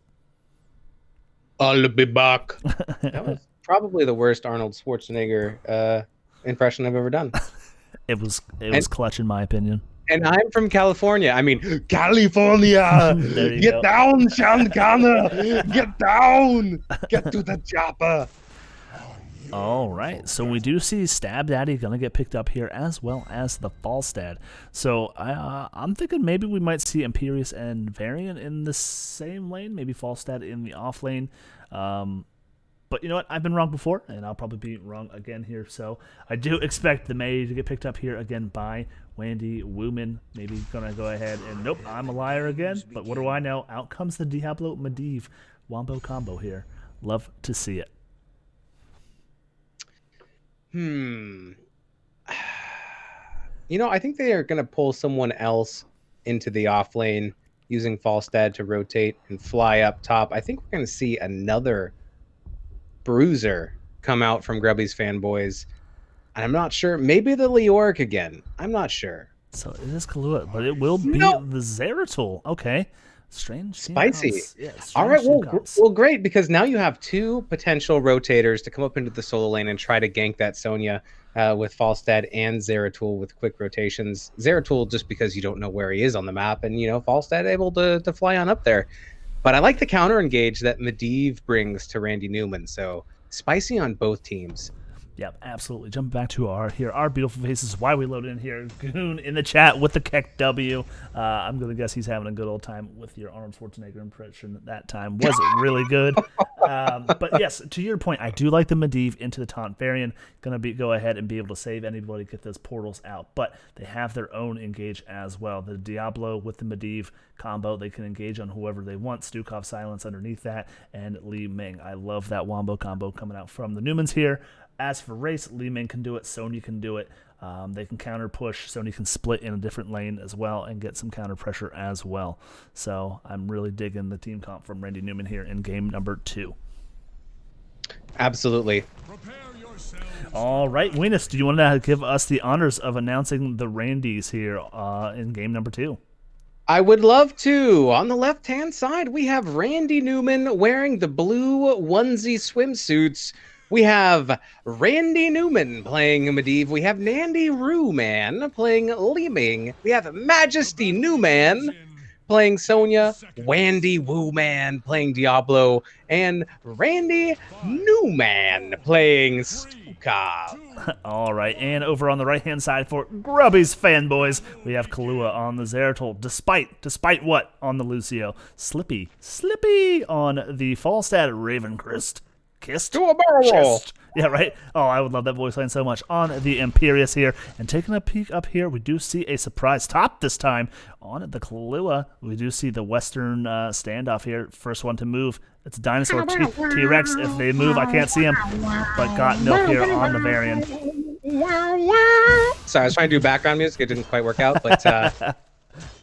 I'll be back. That was probably the worst Arnold Schwarzenegger impression I've ever done. It was clutch in my opinion. And I'm from California. I mean, California. Get down, Sean Connor. Get down. Get to the chopper. All right, so we do see Stab Daddy going to get picked up here, as well as the Falstad. So I'm thinking maybe we might see Imperius and Varian in the same lane, maybe Falstad in the off lane. But you know what? I've been wrong before, and I'll probably be wrong again here. So I do expect the May to get picked up here again by Wendy Wooman. Maybe going to go ahead and nope, I'm a liar again. But what do I know? Out comes the Diablo Medivh Wombo combo here. Love to see it. I think they are going to pull someone else into the off lane using Falstad to rotate and fly up top. I think we're going to see another Bruiser come out from Grubby's fanboys. And I'm not sure. Maybe the Leoric again. I'm not sure. So it is Kahlua, but it will be the Zeratul. Okay. Strange. Spicy. Yeah, all right. Well, great, because now you have two potential rotators to come up into the solo lane and try to gank that Sonya with Falstad and Zeratul with quick rotations. Zeratul just because you don't know where he is on the map, and Falstad able to fly on up there. But I like the counter engage that Medivh brings to Randy Newman. So spicy on both teams. Yep, absolutely. Jumping back to our beautiful faces. Why we loaded in here. Goon in the chat with the Keck W. I'm going to guess he's having a good old time with your Arnold Schwarzenegger impression. That time was really good. But yes, to your point, I do like the Medivh into the taunt Varian. Going to go ahead and be able to save anybody, get those portals out. But they have their own engage as well. The Diablo with the Medivh combo, they can engage on whoever they want. Stukov silence underneath that, and Li Ming. I love that Wombo combo coming out from the Newmans here. As for race, Li Ming can do it, Sonya can do it. They can counter push. Sonya can split in a different lane as well and get some counter pressure as well. So I'm really digging the team comp from Randy Newman here in game number 2. Absolutely. All right, Weenus, do you want to give us the honors of announcing the Randys here in game number 2? I would love to. On the left-hand side, we have Randy Newman wearing the blue onesie swimsuits. We have Randy Newman playing Medivh. We have Nandy Roo-Man playing Li Ming. We have Majesty Newman playing Sonya. Wandy Woo-Man playing Diablo. And Randy Newman playing Stukov. All right, and over on the right-hand side for Grubby's fanboys, we have Kahlua on the Zeratul. Despite what on the Lucio? Slippy on the Falstad Ravencrest. Kissed? To a barrel. Kissed. Yeah, right? Oh, I would love that voice line so much. On the Imperius here. And taking a peek up here, we do see a surprise top this time. On the Kahlua, we do see the Western standoff here. First one to move. It's a dinosaur T-Rex. If they move, I can't see him. But got milk here on the Varian. Sorry, I was trying to do background music. It didn't quite work out, but...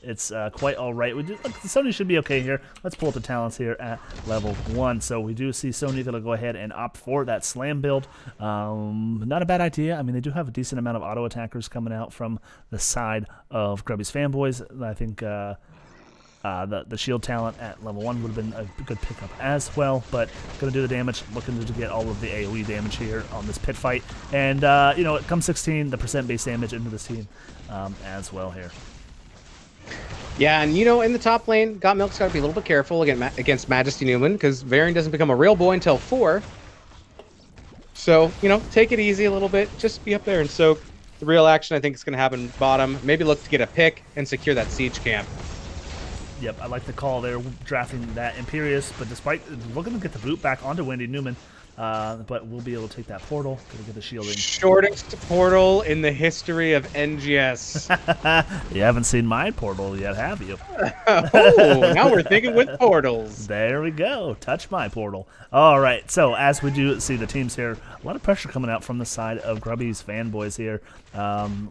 It's quite all right. Sony should be okay here. Let's pull up the talents here at level 1. So we do see Sony going to go ahead and opt for that slam build. Not a bad idea. I mean, they do have a decent amount of auto attackers coming out from the side of Grubby's fanboys. I think the shield talent at level 1 would have been a good pickup as well. But going to do the damage, looking to get all of the AoE damage here on this pit fight. And, it comes 16, the percent base damage into this team as well here. Yeah, and in the top lane, Got Milk's got to be a little bit careful against Majesty Newman, because Varian doesn't become a real boy until 4. So, take it easy a little bit. Just be up there and soak. The real action, I think, is going to happen bottom. Maybe look to get a pick and secure that siege camp. Yep, I like the call there, drafting that Imperious, but despite we're going to get the boot back onto Wendy Newman, but we'll be able to take that portal, going to get the shielding. Shortest portal in the history of NGS. You haven't seen my portal yet, have you? Oh, now we're thinking with portals. There we go. Touch my portal. All right, so as we do see the teams here, a lot of pressure coming out from the side of Grubby's fanboys here.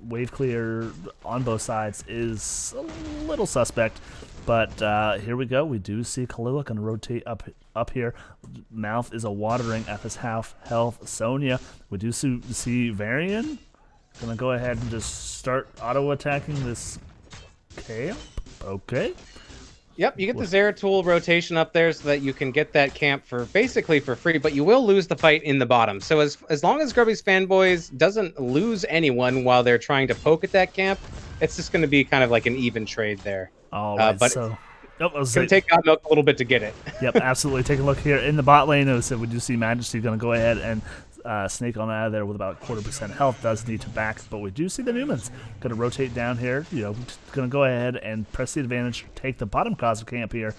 Wave clear on both sides is a little suspect. But here we go. We do see Kahlua going to rotate up here. Mouth is a watering at this half health. Sonya. We do see Varian going to go ahead and just start auto attacking this camp. Okay. Yep, you get the Zeratul rotation up there so that you can get that camp for basically for free, but you will lose the fight in the bottom. So as long as Grubby's fanboys doesn't lose anyone while they're trying to poke at that camp, it's just going to be kind of like an even trade there. All right, but so it's going to take God Milk a little bit to get it. Yep, absolutely. Take a look here in the bot lane. So we do see Majesty going to go ahead and snake on out of there with about 25% health. Does need to back, but we do see the Newmans going to rotate down here. Going to go ahead and press the advantage, take the bottom cause of camp here,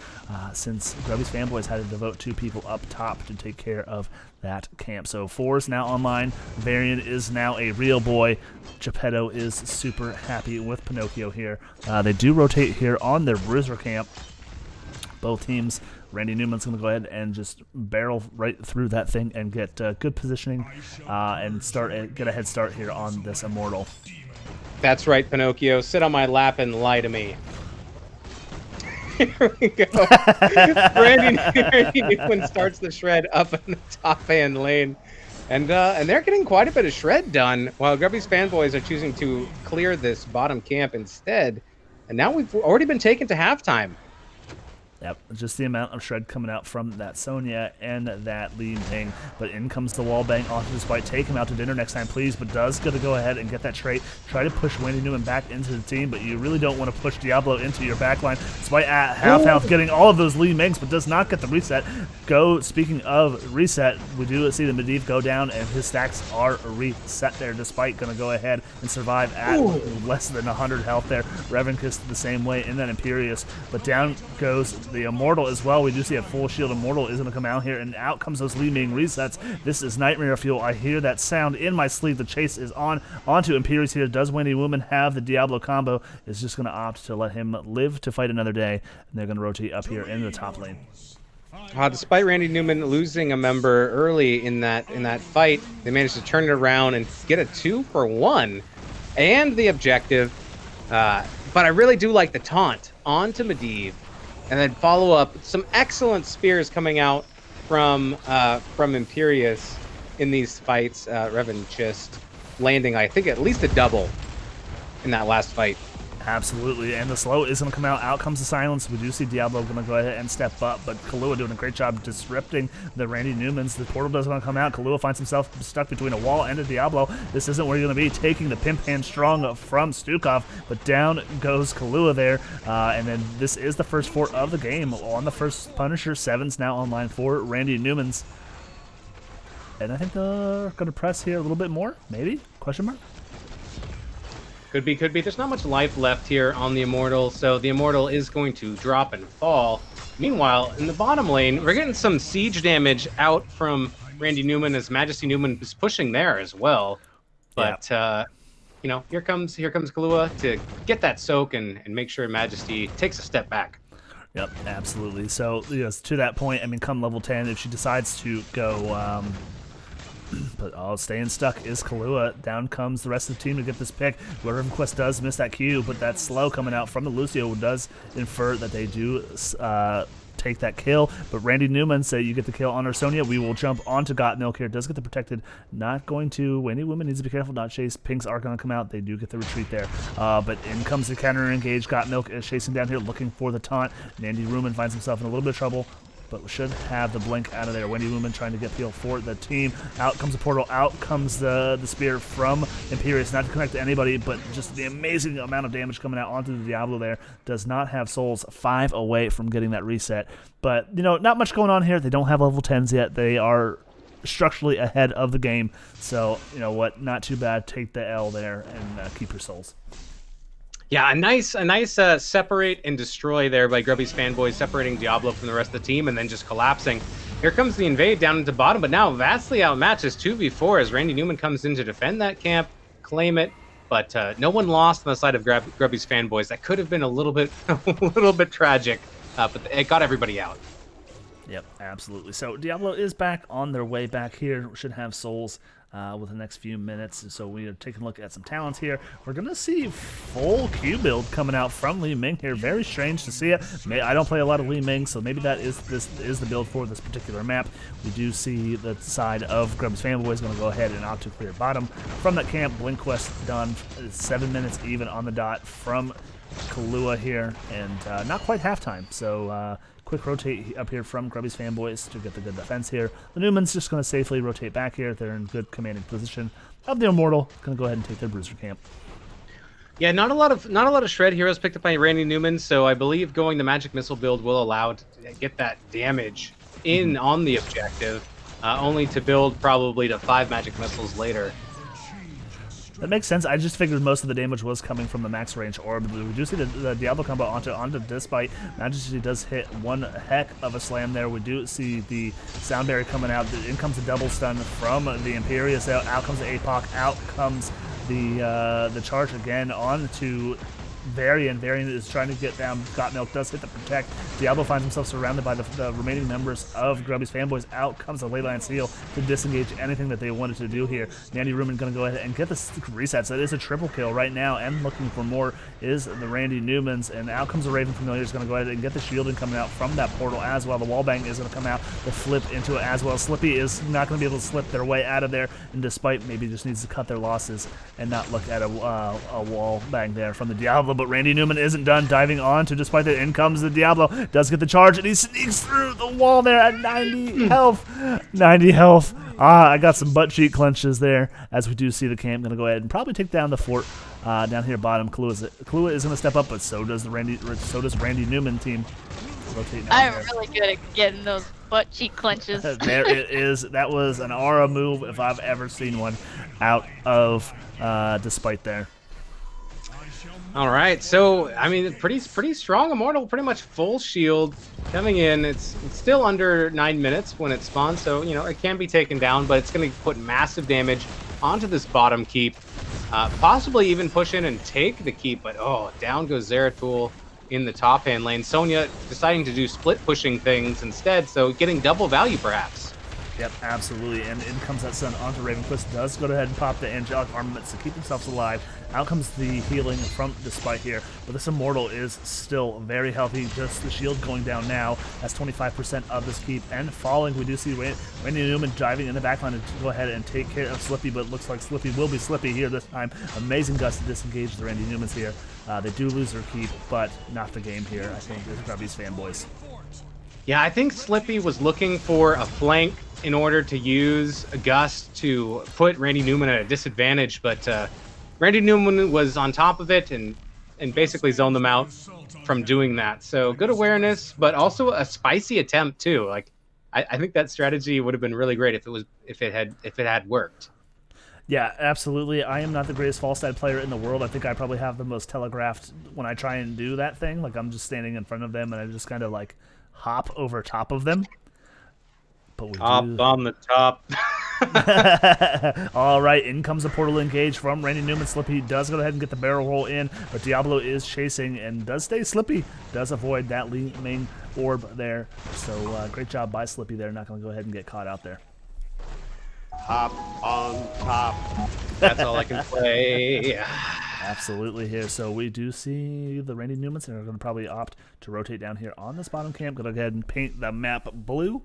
since Grubby's fanboys had to devote 2 people up top to take care of that camp. So 4 is now online. Varian is now a real boy. Geppetto is super happy with Pinocchio here. They do rotate here on their bruiser camp. Both teams. Randy Newman's going to go ahead and just barrel right through that thing and get good positioning and get a head start here on this Immortal. That's right, Pinocchio. Sit on my lap and lie to me. Here we go. Randy Newman starts the shred up in the top hand lane. And they're getting quite a bit of shred done while Grubby's fanboys are choosing to clear this bottom camp instead. And now we've already been taken to halftime. Yep, just the amount of shred coming out from that Sonya and that Li Ming. But in comes the wall bang onto this fight. Take him out to dinner next time, please. But does going to go ahead and get that trait. Try to push Wendy Newman back into the team, but you really don't want to push Diablo into your backline. Despite at half health getting all of those Li Mings, but does not get the reset. Speaking of reset, we do see the Medivh go down, and his stacks are reset there, despite going to go ahead and survive at less than 100 health there. Revenkist the same way in that Imperious. But down goes the Immortal as well. We do see a full shield Immortal is going to come out here, and out comes those Li Ming resets. This is Nightmare Fuel. I hear that sound in my sleep. The chase is onto Imperious here. Does Wendy Newman have the Diablo combo? Is just going to opt to let him live to fight another day, and they're going to rotate up here in the top lane. Despite Randy Newman losing a member early in that fight, they managed to turn it around and get a 2-for-1 and the objective. But I really do like the taunt onto Medivh, and then follow up some excellent spears coming out from Imperious in these fights. Revenkist landing, I think, at least a double in that last fight. Absolutely, and the slow is going to come out. Out comes the silence. We do see Diablo going to go ahead and step up, but Kahlua doing a great job disrupting the Randy Newmans. The portal doesn't want to come out. Kahlua finds himself stuck between a wall and a Diablo. This isn't where you're going to be, taking the pimp hand strong from Stukov, but down goes Kahlua there, and then this is the first 4 of the game on the first Punisher. 7's now online for Randy Newmans, and I think they're going to press here a little bit more, maybe? Question mark? Could be. There's not much life left here on the Immortal, so the Immortal is going to drop and fall. Meanwhile, in the bottom lane, we're getting some siege damage out from Randy Newman as Majesty Newman is pushing there as well. But, here comes Kahlua to get that soak and make sure Majesty takes a step back. Yep, absolutely. So, to that point, I mean, come level 10, if she decides to go... but staying stuck is Kahlua. Down comes the rest of the team to get this pick. Revenkist does miss that Q, but that slow coming out from the Lucio does infer that they do take that kill. But Randy Newman say you get the kill on our Sonya. We will jump onto Got Milk here. Does get the protected. Not going to. Wendy Newman needs to be careful not chase. Pinks are going to come out. They do get the retreat there. But in comes the counter engage. Got Milk is chasing down here looking for the taunt. Randy Newman finds himself in a little bit of trouble, but we should have the blink out of there. Wendy Newman trying to get peel for the team. Out comes the portal. Out comes the spear from Imperious. Not to connect to anybody, but just the amazing amount of damage coming out onto the Diablo there. Does not have souls. 5 away from getting that reset. But, not much going on here. They don't have level 10s yet. They are structurally ahead of the game. So, not too bad. Take the L there and keep your souls. Yeah, a nice separate and destroy there by Grubby's fanboys, separating Diablo from the rest of the team and then just collapsing. Here comes the invade down into bottom, but now vastly outmatches 2v4 as Randy Newman comes in to defend that camp, claim it, but no one lost on the side of Grubby's fanboys. That could have been a little bit tragic, but it got everybody out. Yep, absolutely. So Diablo is back on their way back here. Should have souls with the next few minutes. So we are taking a look at some talents here. We're going to see full Q build coming out from Li Ming here. Very strange to see it. I don't play a lot of Li Ming, so maybe that is the build for this particular map. We do see the side of Grubby's fanboys going to go ahead and opt to clear bottom. From that camp, Blink Quest done. 7 minutes even on the dot from Kahlua here, and not quite halftime. So quick rotate up here from Grubby's fanboys to get the good defense here. The Newman's just going to safely rotate back here. They're in good commanding position. Of the Immortal, going to go ahead and take their bruiser camp. Yeah, not a lot of shred heroes picked up by Randy Newman, so I believe going the magic missile build will allow to get that damage in on the objective, only to build probably to 5 magic missiles later. That makes sense. I just figured most of the damage was coming from the max range orb. We do see the Diablo combo onto Despite. Majesty does hit one heck of a slam there. We do see the sound barrier coming out. In comes the double stun from the Imperious. Out comes the APOC. Out comes the charge again onto Varian. Varian is trying to get down. Got Milk does hit the protect. Diablo finds himself surrounded by the remaining members of Grubby's fanboys. Out comes the Leyline Seal to disengage anything that they wanted to do here. Randy Newman going to go ahead and get the resets. That is a triple kill right now, and looking for more is the Randy Newmans. And out comes the Raven Familiar is going to go ahead and get the shielding coming out from that portal as well. The wallbang is going to come out. The flip into it as well. Slippy is not going to be able to slip their way out of there, and despite maybe just needs to cut their losses and not look at a wall bang there from the Diablo. But Randy Newman isn't done diving on to, despite that, in comes the Diablo. Does get the charge, and he sneaks through the wall there at 90 health. 90 health. I got some butt cheek clenches there, as we do see the camp going to go ahead and probably take down the fort down here bottom. Kahlua is going to step up, but so does Randy Newman team. I'm really good at getting those butt cheek clenches. There it is. That was an aura move if I've ever seen one out of Despite there. All right, so I mean, pretty strong Immortal, pretty much full shield coming in. It's still under 9 minutes when it spawns, so you know it can be taken down, but it's going to put massive damage onto this bottom keep, possibly even push in and take the keep. But oh, down goes Zeratul in the top hand lane. Sonya deciding to do split pushing things instead, so getting double value perhaps. Yep, absolutely. And in comes that stun onto Ravenquist. Does go ahead and pop the angelic armaments to keep themselves alive. Out comes the healing from Despite here. But this Immortal is still very healthy. Just the shield going down now. That's 25% of this keep. And falling, we do see Randy Newman diving in the backline to go ahead and take care of Slippy. But it looks like Slippy will be Slippy here this time. Amazing gust to disengage the Randy Newmans here. They do lose their keep, but not the game here, I think, is Grubby's fanboys. Yeah, I think Slippy was looking for a flank in order to use a gust to put Randy Newman at a disadvantage, but Randy Newman was on top of it and basically zoned them out from doing that. So good awareness, but also a spicy attempt too. Like I think that strategy would have been really great if it had worked. Yeah, absolutely. I am not the greatest fall side player in the world. I think I probably have the most telegraphed when I try and do that thing. Like I'm just standing in front of them and I just kind of like hop over top of them. But we on the top. All right, in comes the portal engage from Randy Newman. Slippy does go ahead and get the barrel roll in, but Diablo is chasing and does stay Slippy. Does avoid that Li Ming orb there. So great job by Slippy there. Not going to go ahead and get caught out there. Hop on top. That's all I can say. Absolutely here. So we do see the Randy Newmans, and are going to probably opt to rotate down here on this bottom camp. Going to go ahead and paint the map blue.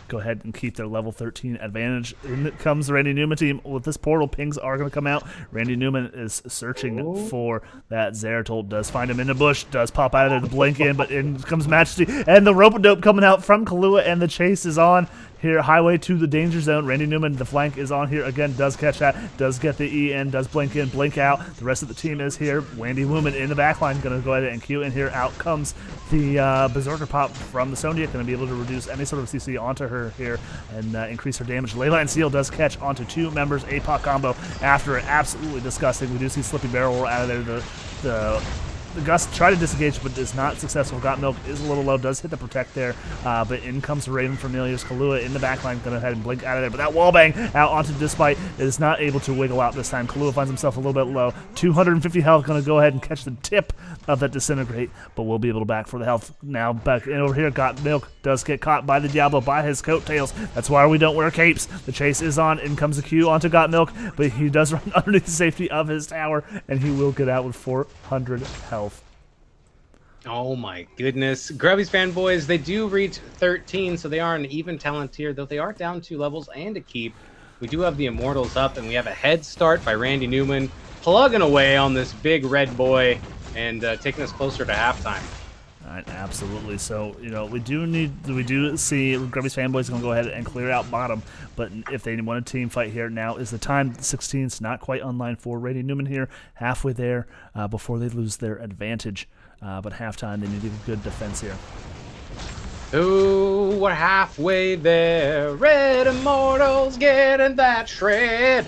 Go ahead and keep their level 13 advantage. In comes the Randy Newman team with this portal. Pings are going to come out. Randy Newman is searching for that Zeratul. Does find him in the bush. Does pop out of there to blink in, but in comes Majesty. And the rope-a-dope coming out from Kahlua, and the chase is on. Here, highway to the danger zone. Randy Newman, the flank is on here again. Does catch that. Does get the E in. Does blink in, blink out. The rest of the team is here. Randy Newman in the backline. Going to go ahead and queue in here. Out comes the Berserker Pop from the Sonya. Going to be able to reduce any sort of CC onto her here and increase her damage. Leyline Seal does catch onto 2 members. APOC combo after it. Absolutely disgusting. We do see Slippy barrel roll out of there. The The Gus tried to disengage, but is not successful. Got Milk is a little low, does hit the protect there, but in comes Raven Familius. Kahlua in the backline, going to head and blink out of there, but that wallbang out onto Despite is not able to wiggle out this time. Kahlua finds himself a little bit low. 250 health, going to go ahead and catch the tip of that Disintegrate, but we'll be able to back for the health. Now back in over here, Got Milk does get caught by the Diablo, by his coattails. That's why we don't wear capes. The chase is on, in comes the Q onto Got Milk, but he does run underneath the safety of his tower, and he will get out with 400 health. Oh my goodness. Grubby's fanboys, they do reach 13, so they are an even talent tier, though they are down 2 levels and a keep. We do have the Immortals up, and we have a head start by Randy Newman, plugging away on this big red boy and taking us closer to halftime. All right, absolutely. So, we do see Grubby's fanboys going to go ahead and clear out bottom, but if they want a team fight here, now is the time. 16's not quite online for Randy Newman here, halfway there before they lose their advantage. But halftime, they need a good defense here. Ooh, we're halfway there. Red Immortals getting that shred.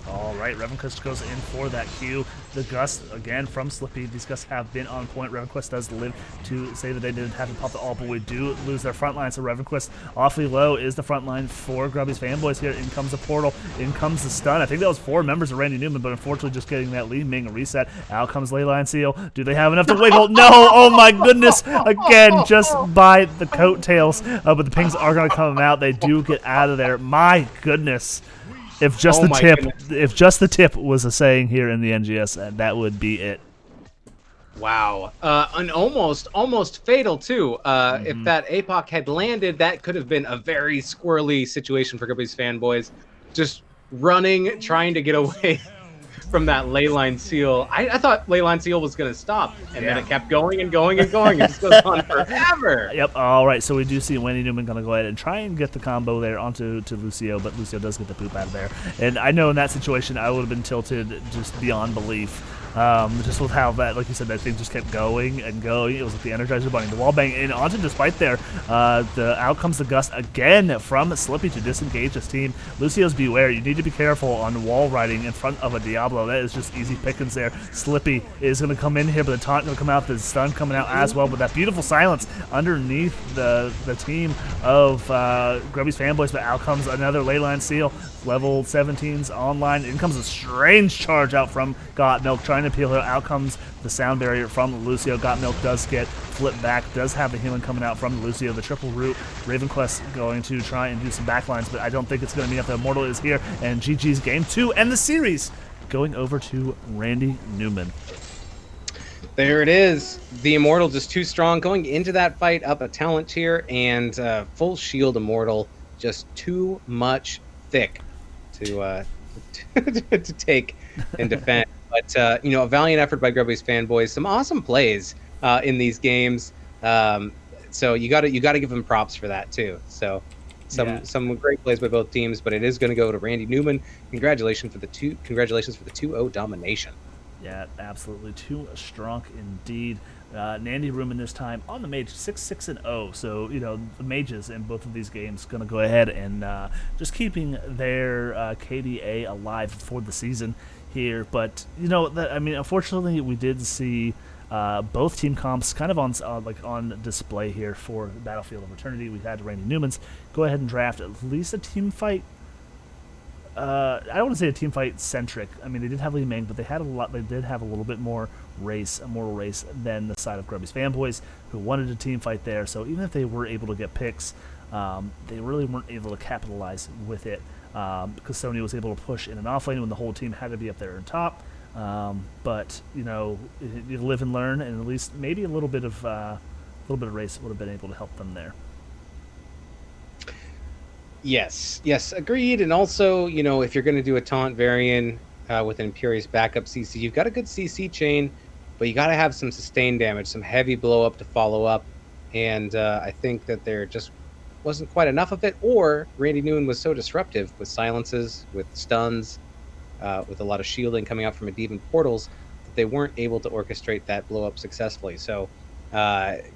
All right, Revenquest goes in for that Q. The Gus, again, from Slippy. These Gus have been on point. Revenquest does live to say that they didn't have to pop the ult, but we do lose their front line. So Revenquest awfully low is the front line for Grubby's fanboys here. In comes the portal. In comes the stun. I think that was 4 members of Randy Newman, but unfortunately just getting that Li Ming reset. Out comes Leyline Seal. Do they have enough to wiggle? No! Oh my goodness! Again, just by the coattails. But the pings are going to come out. They do get out of there. My goodness. If just the tip was a saying here in the NGS, that would be it. Wow. An almost fatal, too. If that APOC had landed, that could have been a very squirrely situation for Grubby's fanboys. Just running, trying to get away from that Leyline Seal. I thought Leyline Seal was going to stop, and then it kept going and going and going. It just goes on forever. Yep. All right. So we do see Randy Newman going to go ahead and try and get the combo there onto Lucio, but Lucio does get the poop out of there. And I know in that situation I would have been tilted just beyond belief. Just with how that, like you said, that thing just kept going and going. It was like the Energizer Bunny. The wall bang in onto Despite there. Out comes the Gust again from Slippy to disengage his team. Lucio's beware. You need to be careful on wall riding in front of a Diablo. That is just easy pickings there. Slippy is going to come in here, but the taunt going to come out. The stun coming out as well. But that beautiful silence underneath the team of Grubby's fanboys. But out comes another Leyline Seal. Level 17's online. In comes a strange charge out from Got Milk, trying to peel her. Out comes the sound barrier from Lucio. Got Milk does get flipped back, does have the healing coming out from Lucio. The triple root. Ravenquest going to try and do some backlines, but I don't think it's going to be enough. The Immortal is here, and GG's game 2 and the series going over to Randy Newman. There it is. The Immortal just too strong. Going into that fight up a talent tier, and full shield Immortal just too much thick to take and defend. But a valiant effort by Grubby's fanboys. Some awesome plays in these games. So you got to give them props for that too. So some great plays by both teams. But it is going to go to Randy Newman. Congratulations for the 2-0 domination. Yeah, absolutely. Too strong indeed. Nandy Ruman this time on the mage, 6-6-0. So, the mages in both of these games going to go ahead and just keeping their KDA alive for the season here. But, unfortunately, we did see both team comps kind of on display here for Battlefield of Eternity. We had Randy Newman's go ahead and draft at least a team fight. I don't want to say a team fight centric. I mean, they did have Li Ming, but they did have a little bit more a moral race than the side of Grubby's fanboys, who wanted a team fight there. So even if they were able to get picks, they really weren't able to capitalize with it, because Sony was able to push in an off lane when the whole team had to be up there on top. But you live and learn, and at least maybe a little bit of race would have been able to help them there. Yes, agreed. And also, if you're going to do a taunt variant with an Imperious backup CC, you've got a good CC chain, but you got to have some sustained damage, some heavy blow up to follow up. And I think that there just wasn't quite enough of it, or Randy Newman was so disruptive with silences, with stuns, with a lot of shielding coming out from Medivh portals, that they weren't able to orchestrate that blow up successfully. So,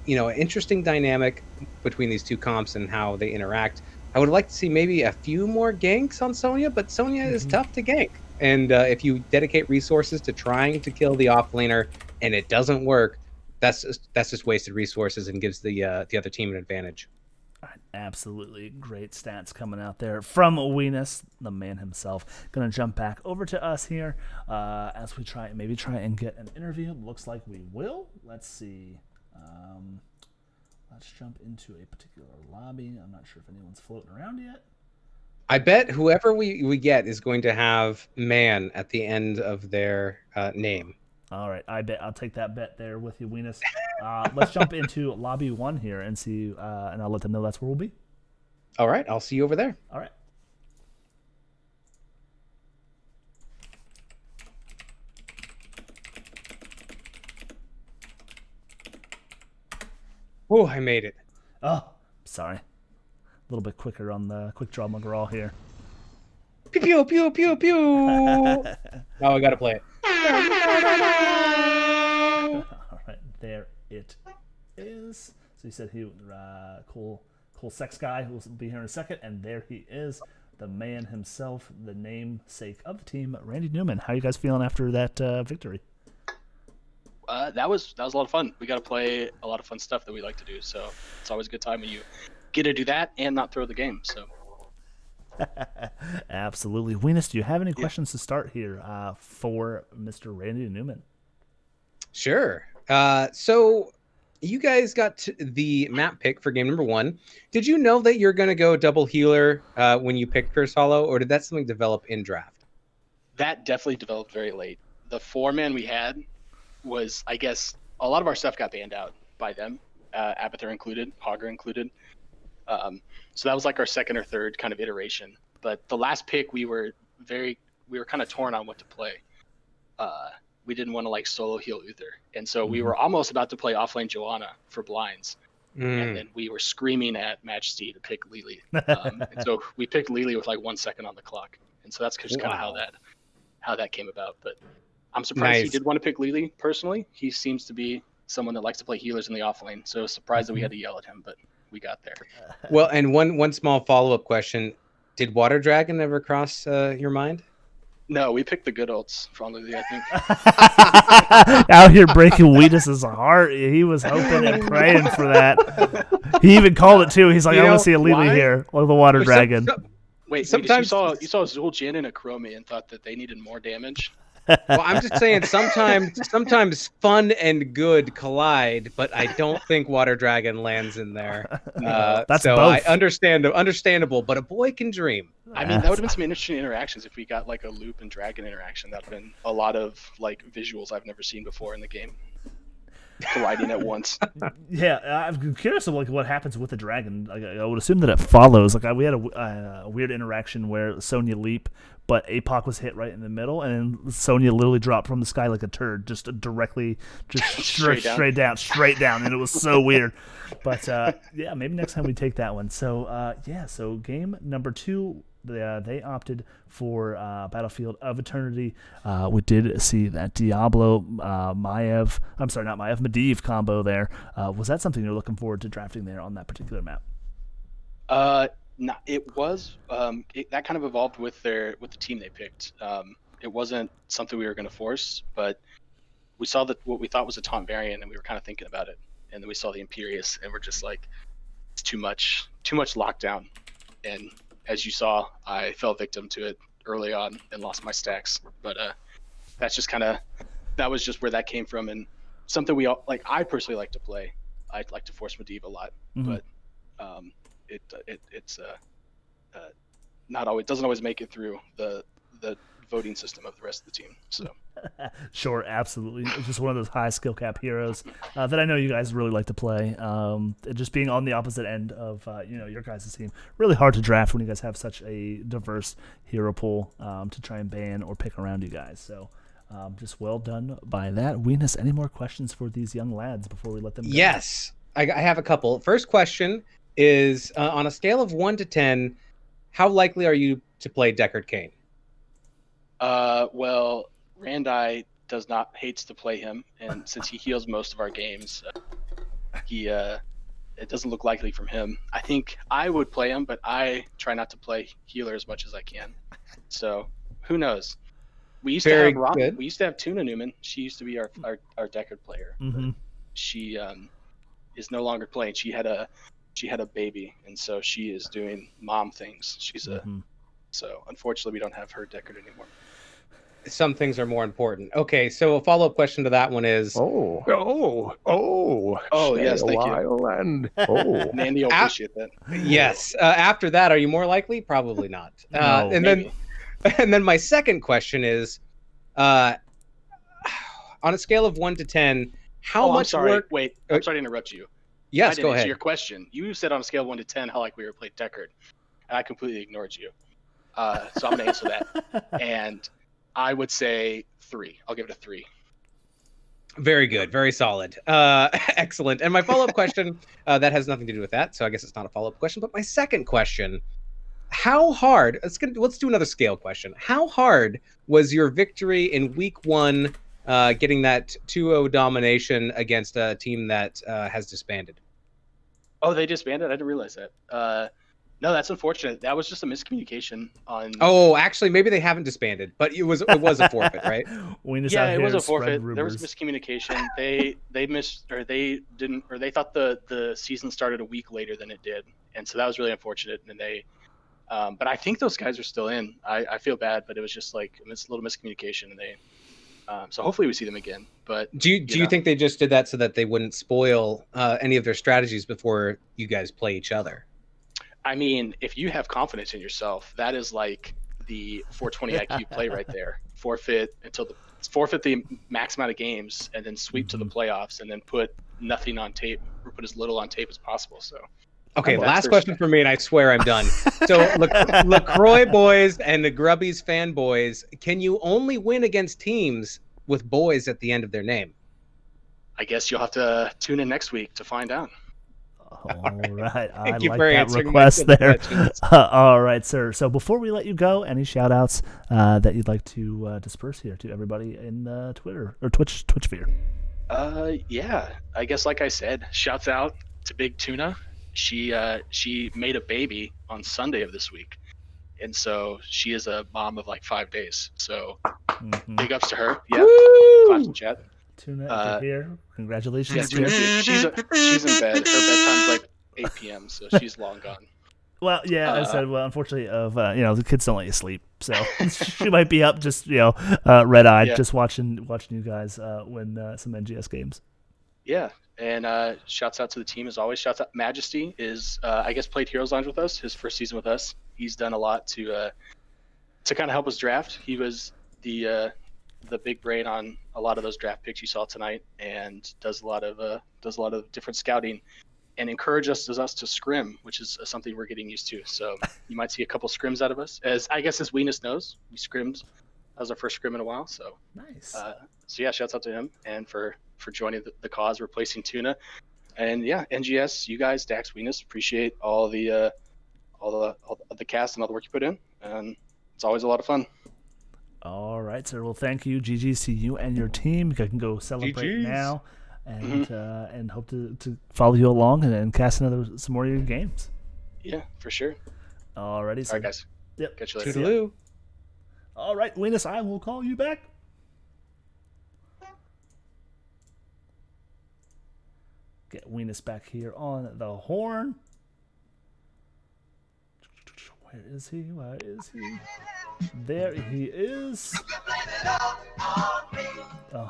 interesting dynamic between these two comps and how they interact. I would like to see maybe a few more ganks on Sonya, but Sonya is tough to gank. And if you dedicate resources to trying to kill the offlaner and it doesn't work, that's just wasted resources and gives the other team an advantage. Absolutely great stats coming out there from Weenus, the man himself. Gonna jump back over to us here as we try and get an interview. Looks like we will. Let's see. Let's jump into a particular lobby. I'm not sure if anyone's floating around yet. I bet whoever we get is going to have man at the end of their name. All right, I bet I'll take that bet there with you, Weenus. Let's jump into lobby 1 here and see, and I'll let them know that's where we'll be. All right, I'll see you over there. All right. Oh, I made it. Oh, sorry. A little bit quicker on the quick draw McGraw here. Pew pew pew pew pew. Oh, I gotta play it. All right, there it is. So he said he cool sex guy who will be here in a second, and there he is, the man himself, the namesake of the team, Randy Newman. How are you guys feeling after that victory? That was a lot of fun. We got to play a lot of fun stuff that we like to do, so it's always a good time when you get to do that and not throw the game. So. Absolutely. Weenus, do you have any questions to start here for Mr. Randy Newman? Sure. So you guys got the map pick for game number 1. Did you know that you're going to go double healer when you picked Curse Hollow, or did that something develop in draft? That definitely developed very late. The 4-man we had was, I guess, a lot of our stuff got banned out by them, Abathur included, Hogger included. So that was like our second or third kind of iteration. But the last pick, we were kind of torn on what to play. We didn't want to like solo heal Uther. And so we were almost about to play offlane Joanna for blinds. And then we were screaming at Majesty to pick Lily. And so we picked Lily with like 1 second on the clock. And so that's just kind of how that came about. But I'm surprised he did want to pick Lily personally. He seems to be someone that likes to play healers in the offlane. So I was surprised that we had to yell at him, but we got there. Well, and one small follow-up question. Did Water Dragon ever cross your mind? No, we picked the good ults from Lily, I think. Out here breaking Weenus's heart. He was hoping and praying for that. He even called it too. He's like, I want to see a Lily here, or the Water Dragon. Wait, sometimes you saw Zul Jin and a Chromie and thought that they needed more damage? Well, I'm just saying sometimes fun and good collide, but I don't think Water Dragon lands in there. That's so both. Understandable, but a boy can dream. I mean, that would have been some interesting interactions if we got like a loop and dragon interaction. That would have been a lot of like visuals I've never seen before in the game. Colliding at once. Yeah, I'm curious of like what happens with the dragon. Like, I would assume that it follows. Like we had a weird interaction where Sonya leap, but APOC was hit right in the middle, and Sonya literally dropped from the sky like a turd, just directly, straight down, and it was so weird. But yeah, maybe next time we take that one. So so game number 2. They opted for Battlefield of Eternity. We did see that Diablo, Medivh combo there. Was that something you're looking forward to drafting there on that particular map? No, it was. That kind of evolved with the team they picked. It wasn't something we were going to force, but we saw that what we thought was a taunt variant, and we were kind of thinking about it. And then we saw the Imperius, and we're just like, it's too much lockdown. And as you saw, I fell victim to it early on and lost my stacks. But that's just that was just where that came from, and something we all like. I personally like to play. I'd like to force Medivh a lot, but it's not always doesn't always make it through the voting system of the rest of the team. So sure, absolutely. It's just one of those high skill cap heroes that I know you guys really like to play. Just being on the opposite end of your guys' team, really hard to draft when you guys have such a diverse hero pool to try and ban or pick around you guys. So just well done by that. Weenus, any more questions for these young lads before we let them go? Yes, I have a couple. First question is on a scale of 1 to 10, how likely are you to play Deckard Cain? Well, Randi hates to play him, and since he heals most of our games, it doesn't look likely from him. I think I would play him, but I try not to play healer as much as I can. So who knows? We used Very to have good. We used to have Tuna Newman. She used to be our Deckard player. Mm-hmm. She is no longer playing. She had a baby, and so she is doing mom things. So unfortunately we don't have her Deckard anymore. Some things are more important. Okay, so a follow-up question to that one is Oh, yes, stay a thank you. while and oh. Nandy will appreciate that. yes. After that, are you more likely? Probably not. No. Maybe. Then my second question is, on a scale of 1 to 10, how I'm much sorry. work? Wait, I'm sorry to interrupt you. I Yes, didn't go answer ahead. your question. You said on a scale of 1 to 10 how likely we were to play Deckard, and I completely ignored you. So I'm going to answer that. And I would say 3. I'll give it a 3. Very good, very solid, excellent. And my follow-up question that has nothing to do with that, so I guess it's not a follow-up question. But my second question: how hard? Let's do another scale question. How hard was your victory in Week 1, getting that 2-0 domination against a team that has disbanded? Oh, they disbanded? I didn't realize that. No, that's unfortunate. That was just a miscommunication on. Oh, actually, maybe they haven't disbanded, but it was a forfeit, right? Yeah, it was a forfeit. There was miscommunication. They missed, or they didn't, or they thought the season started a week later than it did, and so that was really unfortunate. And they, but I think those guys are still in. I feel bad, but it was just like a little miscommunication, and they. So hopefully we see them again. But Do you think they just did that so that they wouldn't spoil any of their strategies before you guys play each other? I mean, if you have confidence in yourself, that is like the 420 IQ play right there. Forfeit the max amount of games, and then sweep to the playoffs, and then put nothing on tape, or put as little on tape as possible. So, okay, last question for me, and I swear I'm done. So, LaCroix boys and the Grubby's fanboys, can you only win against teams with boys at the end of their name? I guess you'll have to tune in next week to find out. All right. I Thank you like for that answering request my there. questions. All right, sir. So before we let you go, any shout outs that you'd like to disperse here to everybody in Twitter or Twitch sphere? Yeah. I guess like I said, shouts out to Big Tuna. She made a baby on Sunday of this week. And so she is a mom of like 5 days. So big ups to her. Yeah. Claps in chat. Tuna, if you're here, congratulations. Yeah, Tuna, she's in bed. Her bedtime's like 8 p.m., so she's long gone. Well, yeah, I said, unfortunately, the kids don't let you sleep, so she might be up just, red-eyed, just watching you guys win some NGS games. Yeah, and shouts out to the team as always. Shouts out Majesty is, I guess, played Heroes Lounge with us, his first season with us. He's done a lot to kind of help us draft. He was the big brain on a lot of those draft picks you saw tonight, and does a lot of different scouting, and encourages us to scrim, which is something we're getting used to. So you might see a couple scrims out of us. As Weenus knows, we scrimmed. That was our first scrim in a while. So nice. So yeah, shouts out to him and for joining the cause, replacing Tuna, and yeah, NGS, you guys, Dax, Weenus, appreciate all the cast and all the work you put in, and it's always a lot of fun. All right, sir. Well, thank you. GG's to you and your team. You can go celebrate now, and hope to follow you along and cast some more of your games. Yeah, for sure. Alrighty, sir. All right, guys. Yep. Catch you later. Toodaloo. All right, Weenus, I will call you back. Get Weenus back here on the horn. Where is he? There he is.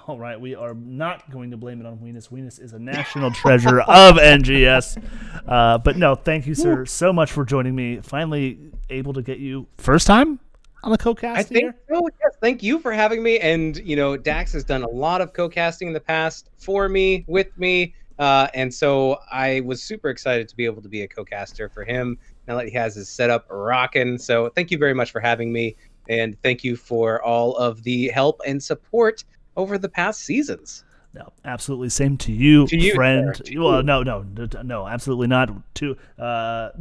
All right, we are not going to blame it on Weenus. Weenus is a national treasure of NGS. But no, thank you, sir, so much for joining me. Finally able to get you first time on the co-cast I think here. so. Yes, thank you for having me. And Dax has done a lot of co-casting in the past for me, with me. And so I was super excited to be able to be a co-caster for him now that he has his setup rocking. So thank you very much for having me. And thank you for all of the help and support over the past seasons. No, absolutely. Same to you, friend. Sir, to well, no, absolutely not.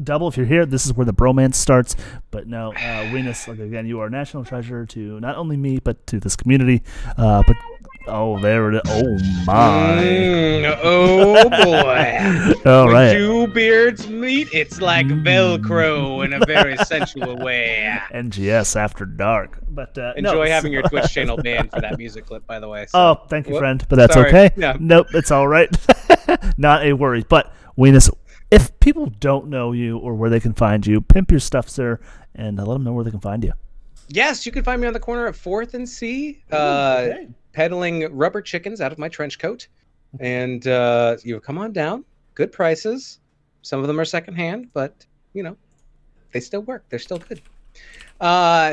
Double, if you're here, this is where the bromance starts. But no, Weenus, again, you are a national treasure to not only me, but to this community. But Oh, there it is. Oh, my. Oh boy. All When right. two beards meet, it's like Velcro in a very sensual way. NGS After Dark. But Enjoy no, having your Twitch channel banned for that music clip, by the way. So. Oh, thank you, Whoop. friend. But that's Sorry. okay. Yeah. Nope, it's all right. Not a worry. But, Weenus, if people don't know you or where they can find you, pimp your stuff, sir, and let them know where they can find you. Yes, you can find me on the corner at 4th and C, okay. peddling rubber chickens out of my trench coat. And you come on down. Good prices. Some of them are secondhand, but, you know, they still work. They're still good.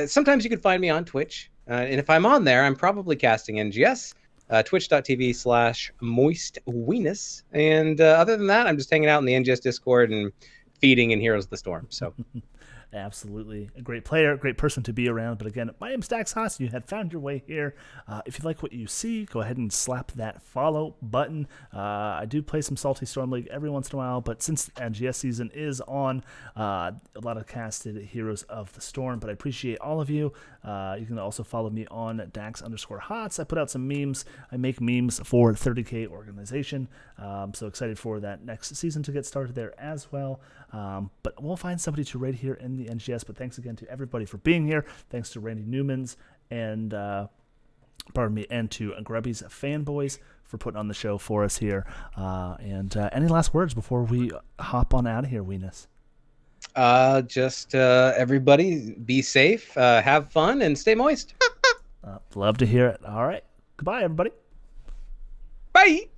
Sometimes you can find me on Twitch. And if I'm on there, I'm probably casting NGS, twitch.tv/moistweenus. And other than that, I'm just hanging out in the NGS Discord and feeding in Heroes of the Storm. So. Absolutely. A great player, great person to be around. But again, my name's Dax Haas. You had found your way here. If you like what you see, go ahead and slap that follow button. I do play some Salty Storm League every once in a while, but since NGS season is on, a lot of casted Heroes of the Storm. But I appreciate all of you. You can also follow me on Dax_Hots. I put out some memes. I make memes for 30K organization. So excited for that next season to get started there as well. But we'll find somebody to raid here in the NGS. But thanks again to everybody for being here. Thanks to Randy Newman's and and to Grubby's fanboys for putting on the show for us here. And any last words before we hop on out of here, Weenus? Just everybody be safe, have fun, and stay moist. Love to hear it. All right. Goodbye, everybody. Bye.